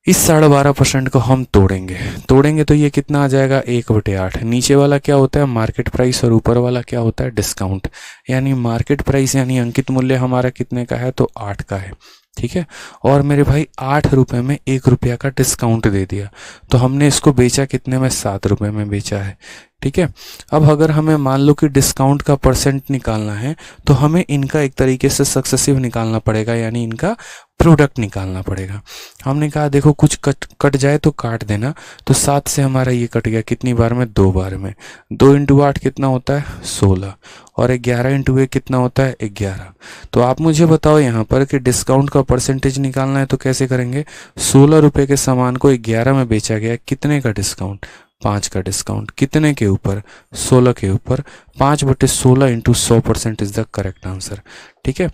इस 12.5% को हम तोड़ेंगे तो ये कितना आ जाएगा 1/8। नीचे वाला क्या होता है मार्केट प्राइस और ऊपर वाला क्या होता है डिस्काउंट। यानी मार्केट प्राइस यानी अंकित मूल्य हमारा कितने का है तो 8 का है, ठीक है। और मेरे भाई 8 रुपये में 1 रुपया का डिस्काउंट दे दिया, तो हमने इसको बेचा कितने में 7 रुपये में बेचा है, ठीक है। अब अगर हमें मान लो कि डिस्काउंट का परसेंट निकालना है तो हमें इनका एक तरीके से सक्सेसिव निकालना पड़ेगा, यानी इनका प्रोडक्ट निकालना पड़ेगा। हमने कहा देखो कुछ कट जाए तो काट देना, तो 7 से हमारा ये कट गया कितनी बार में 2 बार में। 2 × 8 कितना होता है 16, और 11 × 1 कितना होता है 11। तो आप मुझे बताओ यहाँ पर कि डिस्काउंट का परसेंटेज निकालना है तो कैसे करेंगे। 16 रुपये के सामान को 11 में बेचा गया, कितने का डिस्काउंट 5 का डिस्काउंट, कितने के ऊपर 16 के ऊपर। 5/16 × 100% इज द करेक्ट आंसर, ठीक है।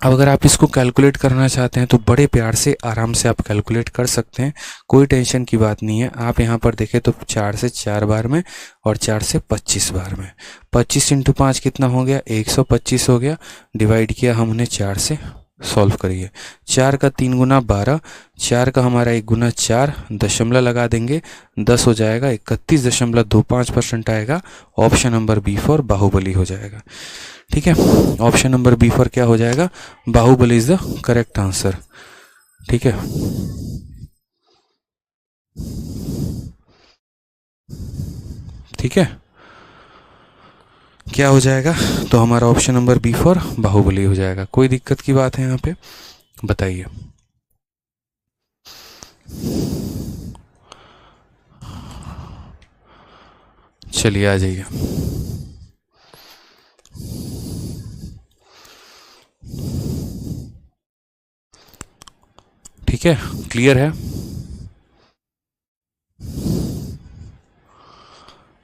अब अगर आप इसको कैलकुलेट करना चाहते हैं तो बड़े प्यार से आराम से आप कैलकुलेट कर सकते हैं, कोई टेंशन की बात नहीं है। आप यहाँ पर देखें तो 4 से 4 बार में और 4 से 25 बार में। 25 × 5 कितना हो गया 125 हो गया, डिवाइड किया हमने 4 से, सॉल्व करिए। 4 का 3 गुना 12, 4 का हमारा 1 गुना 4, दशमलव लगा देंगे 10 हो जाएगा, 31.25% आएगा। Option number B for Baahubali हो जाएगा, ठीक है। ऑप्शन नंबर बी फॉर क्या हो जाएगा Baahubali is the correct answer, ठीक है। ठीक है, क्या हो जाएगा तो हमारा option number B for Baahubali हो जाएगा। कोई दिक्कत की बात है यहाँ पे बताइए। चलिए आ जाइए। ठीक है, क्लियर है।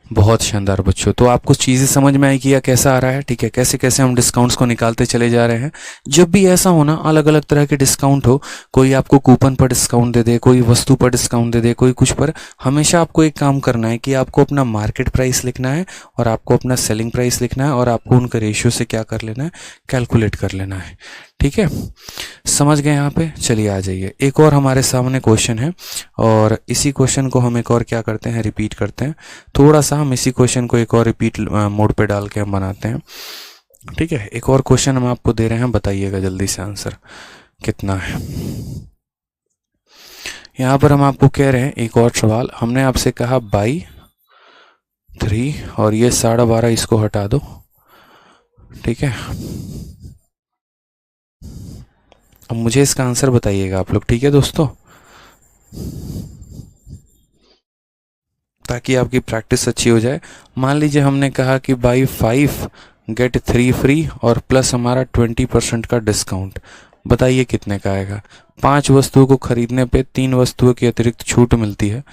बहुत शानदार बच्चों, तो आपको चीज़ें समझ में आई कि यह कैसा आ रहा है, ठीक है। कैसे कैसे हम डिस्काउंट्स को निकालते चले जा रहे हैं। जब भी ऐसा हो ना, अलग अलग तरह के डिस्काउंट हो, कोई आपको कूपन पर डिस्काउंट दे दे, कोई वस्तु पर डिस्काउंट दे दे, कोई कुछ पर, हमेशा आपको एक काम करना है कि आपको अपना मार्केट प्राइस लिखना है और आपको अपना सेलिंग प्राइस लिखना है और आपको उनके रेशियो से क्या कर लेना है कैलकुलेट कर लेना है, ठीक है। समझ गए यहाँ पे। चलिए आ जाइए, एक और हमारे सामने क्वेश्चन है और इसी क्वेश्चन को हम एक और क्या करते हैं रिपीट करते हैं। थोड़ा सा हम इसी क्वेश्चन को एक और रिपीट मोड पे डाल के हम बनाते हैं, ठीक है। एक और क्वेश्चन हम आपको दे रहे हैं, बताइएगा जल्दी से आंसर कितना है। यहाँ पर हम आपको कह रहे हैं एक और सवाल, हमने आपसे कहा बाई 3 और ये 12.5 इसको हटा दो, ठीक है। अब मुझे इसका आंसर बताइएगा आप लोग, ठीक है दोस्तों, ताकि आपकी प्रैक्टिस अच्छी हो जाए। मान लीजिए हमने कहा कि बाई 5 गेट 3 फ्री और प्लस हमारा 20% का डिस्काउंट, बताइए कितने का आएगा। 5 वस्तुओं को खरीदने पे 3 वस्तुओं की अतिरिक्त छूट मिलती है,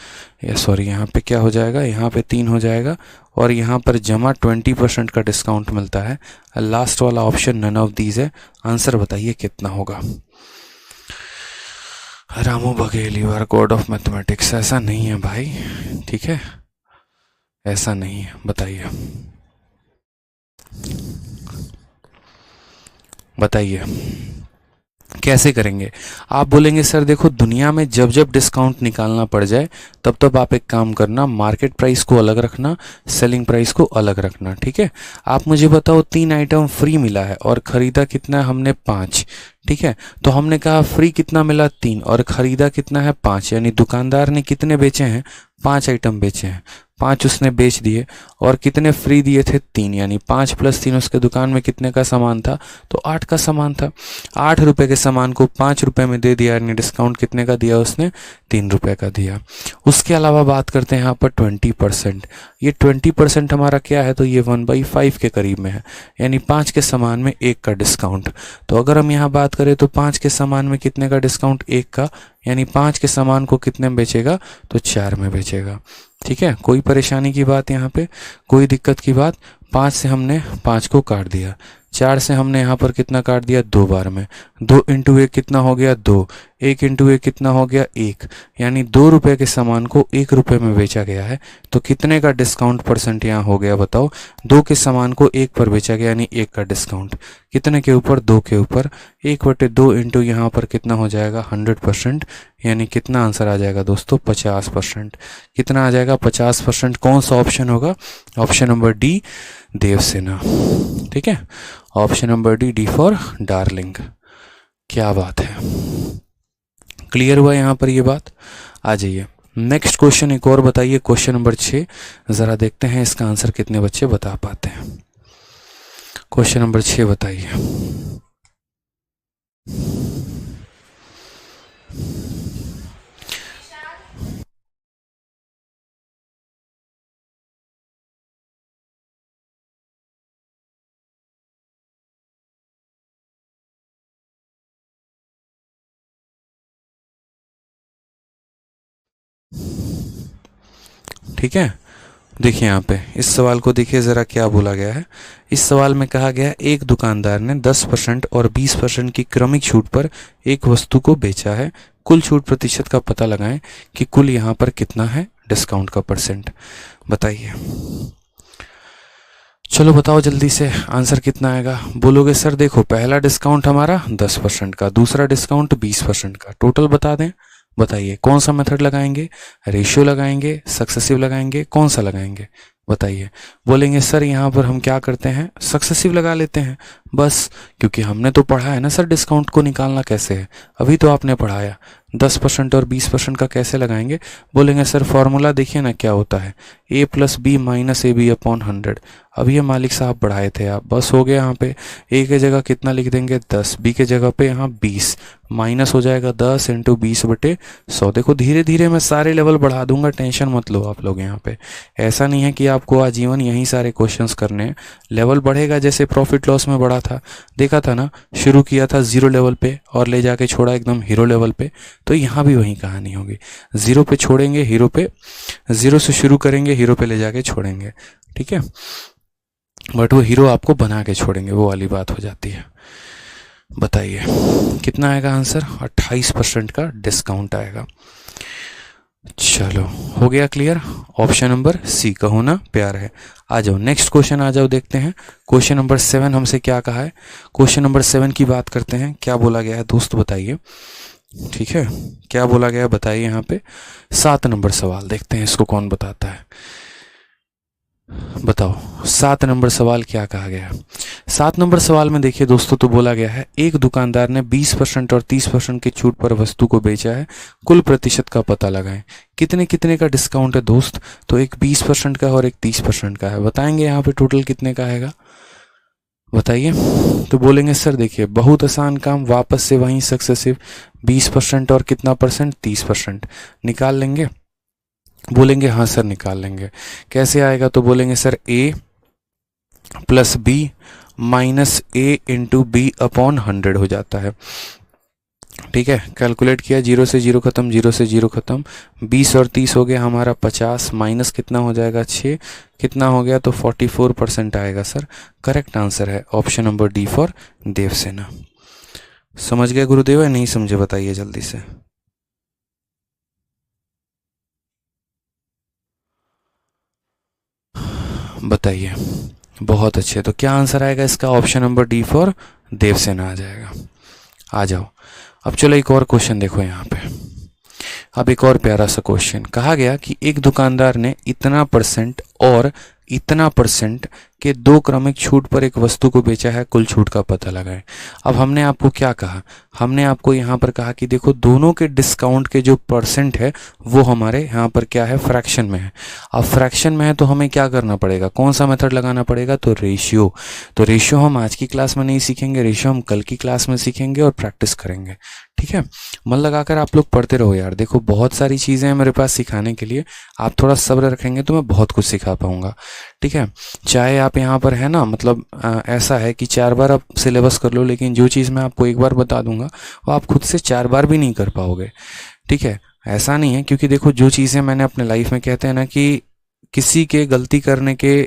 या सॉरी यहाँ पे क्या हो जाएगा, यहाँ पे 3 हो जाएगा और यहाँ पर जमा 20% का डिस्काउंट मिलता है। लास्ट वाला ऑप्शन नन ऑफ दीज है। आंसर बताइए कितना होगा। Ramu Baghel you are god of mathematics. ऐसा नहीं है भाई, ठीक है, ऐसा नहीं है। बताइए बताइए कैसे करेंगे। आप बोलेंगे सर देखो दुनिया में जब जब डिस्काउंट निकालना पड़ जाए तब तब आप एक काम करना, मार्केट प्राइस को अलग रखना, सेलिंग प्राइस को अलग रखना, ठीक है। आप मुझे बताओ 3 आइटम फ्री मिला है और खरीदा कितना है हमने 5, ठीक है। तो हमने कहा फ्री कितना मिला 3 और खरीदा कितना है 5, यानी दुकानदार ने कितने बेचे हैं 5 आइटम बेचे हैं, 5 उसने बेच दिए और कितने फ्री दिए थे 3, यानी 5 + 3 उसके दुकान में कितने का सामान था तो 8 का सामान था। 8 रुपए के सामान को 5 रुपए में दे दिया, यानी डिस्काउंट कितने का दिया उसने 3 रुपए का दिया। उसके अलावा बात करते हैं यहाँ पर 20%। ये 20% हमारा क्या है तो ये 1/5 के करीब में है, यानी 5 के सामान में 1 का डिस्काउंट। तो अगर हम यहाँ बात करें तो 5 के सामान में कितने का डिस्काउंट 1 का, यानी 5 के सामान को कितने में बेचेगा तो 4 में बेचेगा, ठीक है। कोई परेशानी की बात यहाँ पे, कोई दिक्कत की बात। 5 से हमने 5 को काट दिया, 4 से हमने यहाँ पर कितना काट दिया 2 बार में, 2 × 1 कितना हो गया 2, एक इंटू एक कितना हो गया, एक, यानी 2 रुपए के सामान को 1 रुपए में बेचा गया है। तो कितने का डिस्काउंट परसेंट यहाँ हो गया बताओ, 2 के सामान को 1 पर बेचा गया, यानी 1 का डिस्काउंट कितने के ऊपर, 2 के ऊपर। 1/2 इंटू यहाँ पर कितना हो जाएगा, 100%, यानी कितना आंसर आ जाएगा दोस्तों, 50%। कितना आ जाएगा, 50%। कौन सा ऑप्शन होगा, ऑप्शन नंबर डी, देवसेना। ठीक है, option number D, D for darling. क्या बात है, क्लियर हुआ यहाँ पर ये बात। आ जाइए नेक्स्ट क्वेश्चन, एक और बताइए, क्वेश्चन नंबर 6। जरा देखते हैं इसका आंसर कितने बच्चे बता पाते हैं। क्वेश्चन नंबर 6 बताइए। ठीक है, देखिए यहाँ पे इस सवाल को देखिए ज़रा क्या बोला गया है। इस सवाल में कहा गया है एक दुकानदार ने 10% और 20% की क्रमिक छूट पर एक वस्तु को बेचा है। कुल छूट प्रतिशत का पता लगाएं कि कुल यहाँ पर कितना है डिस्काउंट का परसेंट, बताइए। चलो बताओ जल्दी से आंसर कितना आएगा। बोलोगे सर देखो पहला डिस्काउंट हमारा 10% का, दूसरा डिस्काउंट 20% का, टोटल बता दें। बताइए कौन सा मेथड लगाएंगे, रेशियो लगाएंगे, सक्सेसिव लगाएंगे, कौन सा लगाएंगे, बताइए। बोलेंगे सर यहाँ पर हम क्या करते हैं, सक्सेसिव लगा लेते हैं बस, क्योंकि हमने तो पढ़ा है ना सर डिस्काउंट को निकालना कैसे है, अभी तो आपने पढ़ाया। 10% और 20% का कैसे लगाएंगे। बोलेंगे सर फॉर्मूला देखिए ना क्या होता है, a + b - ab अपॉन 100। अब ये मालिक साहब बढ़ाए थे आप, बस हो गया। यहाँ पे a के जगह कितना लिख देंगे 10, b के जगह पे यहाँ 20, माइनस हो जाएगा 10 × 20/100। देखो धीरे धीरे मैं सारे लेवल बढ़ा दूंगा, टेंशन मत लो आप लोग। यहाँ पे ऐसा नहीं है कि आपको आजीवन यही सारे क्वेश्चंस करने हैं, लेवल बढ़ेगा। जैसे प्रॉफिट लॉस में बढ़ा था, देखा था ना, शुरू किया था 0 लेवल पे और ले जाके छोड़ा एकदम हीरो लेवल पे, तो यहाँ भी वही कहानी होगी। 0 पे छोड़ेंगे हीरो पे, 0 से शुरू करेंगे हीरो पे ले जाके छोड़ेंगे, ठीक है। बट वो हीरो आपको बना के छोड़ेंगे, वो वाली बात हो जाती है। बताइए कितना आएगा आंसर, 28% का डिस्काउंट आएगा। चलो हो गया क्लियर, ऑप्शन नंबर सी का होना प्यार है। आ जाओ नेक्स्ट क्वेश्चन, आ जाओ देखते हैं। क्वेश्चन नंबर 7 हमसे क्या कहा है, क्वेश्चन नंबर 7 की बात करते हैं। क्या बोला गया है दोस्त बताइए, ठीक है, क्या बोला गया बताइए। यहाँ पे 7 नंबर सवाल देखते हैं, इसको कौन बताता है, बताओ 7 नंबर सवाल क्या कहा गया है। 7 नंबर सवाल में देखिए दोस्तों, तो बोला गया है एक दुकानदार ने 20% और 30% की छूट पर वस्तु को बेचा है, कुल प्रतिशत का पता लगाएं। कितने कितने का डिस्काउंट है दोस्त, तो एक 20% का और एक 30% का है। बताएंगे यहाँ पे टोटल कितने का आएगा, बताइए। तो बोलेंगे सर देखिए बहुत आसान काम, वापस से वहीं सक्सेसिव, 20% और कितना परसेंट, 30% निकाल लेंगे। बोलेंगे हाँ सर निकाल लेंगे। कैसे आएगा, तो बोलेंगे sir a + b - a × b upon 100 हो जाता है, ठीक है। कैलकुलेट किया, 0 से 0 खत्म, 0 से 0 खत्म, 20 और 30 हो गया हमारा 50, माइनस कितना हो जाएगा 6, कितना हो गया, तो 44% आएगा सर। करेक्ट आंसर है option number D for Devasena. समझ गए गुरुदेव या नहीं समझे, बताइए जल्दी से। बताइए, बहुत अच्छे। तो क्या आंसर आएगा इसका, option number D for Devsena आ जाएगा। आ जाओ अब चलो एक और क्वेश्चन देखो यहाँ पे। अब एक और प्यारा सा क्वेश्चन, कहा गया कि एक दुकानदार ने इतना परसेंट और इतना परसेंट के 2 क्रमिक छूट पर एक वस्तु को बेचा है, कुल छूट का पता लगाएं। अब हमने आपको क्या कहा, हमने आपको यहाँ पर कहा कि देखो दोनों के डिस्काउंट के जो परसेंट है वो हमारे यहाँ पर क्या है, फ्रैक्शन में है। अब फ्रैक्शन में है तो हमें क्या करना पड़ेगा, कौन सा मेथड लगाना पड़ेगा, तो रेशियो। तो रेशियो हम आज की क्लास में नहीं सीखेंगे, रेशियो हम कल की क्लास में सीखेंगे और प्रैक्टिस करेंगे, ठीक है। मन लगाकर आप लोग पढ़ते रहो यार, देखो बहुत सारी चीज़ें हैं मेरे पास सिखाने के लिए, आप थोड़ा सब्र रखेंगे तो मैं बहुत कुछ सिखा पाऊंगा, ठीक है। चाहे आप यहाँ पर है ना, मतलब ऐसा है कि 4 बार आप सिलेबस कर लो, लेकिन जो चीज़ मैं आपको एक बार बता दूंगा वो आप खुद से 4 बार भी नहीं कर पाओगे, ठीक है। ऐसा नहीं है, क्योंकि देखो जो चीज़ें मैंने अपने लाइफ में, कहते हैं ना कि किसी के गलती करने के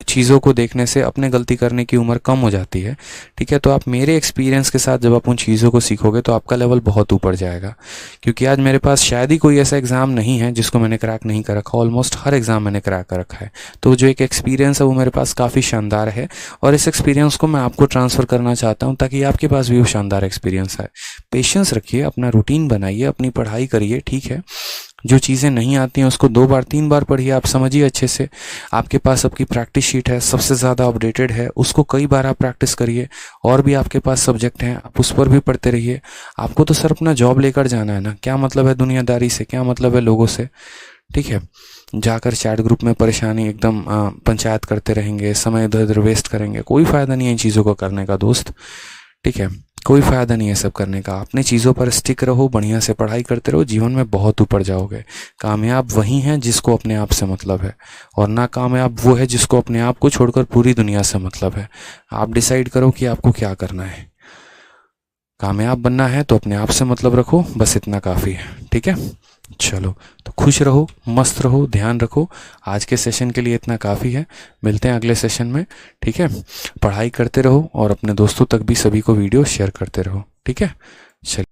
चीज़ों को देखने से अपने गलती करने की उम्र कम हो जाती है। ठीक है, तो आप मेरे एक्सपीरियंस के साथ जब आप उन चीज़ों को सीखोगे तो आपका लेवल बहुत ऊपर जाएगा। क्योंकि आज मेरे पास शायद ही कोई ऐसा एग्ज़ाम नहीं है जिसको मैंने क्रैक नहीं कर रखा, ऑलमोस्ट हर एग्ज़ाम मैंने क्रैक कर रखा है। तो जो एक एक्सपीरियंस है वो मेरे पास काफ़ी शानदार है, और इस एक्सपीरियंस को मैं आपको ट्रांसफ़र करना चाहता हूँ ताकि आपके पास भी वो शानदार एक्सपीरियंस आए। पेशेंस रखिए, अपना रूटीन बनाइए, अपनी पढ़ाई करिए। ठीक है, जो चीज़ें नहीं आती हैं उसको 2 बार 3 बार पढ़िए, आप समझिए अच्छे से। आपके पास आपकी प्रैक्टिस शीट है, सबसे ज़्यादा अपडेटेड है, उसको कई बार आप प्रैक्टिस करिए। और भी आपके पास सब्जेक्ट हैं, आप उस पर भी पढ़ते रहिए। आपको तो सर अपना जॉब लेकर जाना है ना, क्या मतलब है दुनियादारी से, क्या मतलब है लोगों से। ठीक है, जाकर चैट ग्रुप में परेशानी एकदम पंचायत करते रहेंगे, समय इधर उधर वेस्ट करेंगे, कोई फ़ायदा नहीं है इन चीज़ों को करने का दोस्त। ठीक है, कोई फ़ायदा नहीं है सब करने का। अपने चीज़ों पर स्टिक रहो, बढ़िया से पढ़ाई करते रहो, जीवन में बहुत ऊपर जाओगे। कामयाब वही हैं जिसको अपने आप से मतलब है, और नाकामयाब वो है जिसको अपने आप को छोड़कर पूरी दुनिया से मतलब है। आप डिसाइड करो कि आपको क्या करना है। कामयाब बनना है तो अपने आप से मतलब रखो, बस इतना काफ़ी है। ठीक है, चलो तो खुश रहो, मस्त रहो, ध्यान रखो। आज के सेशन के लिए इतना काफ़ी है, मिलते हैं अगले सेशन में। ठीक है, पढ़ाई करते रहो और अपने दोस्तों तक भी सभी को वीडियो शेयर करते रहो। ठीक है, चलिए।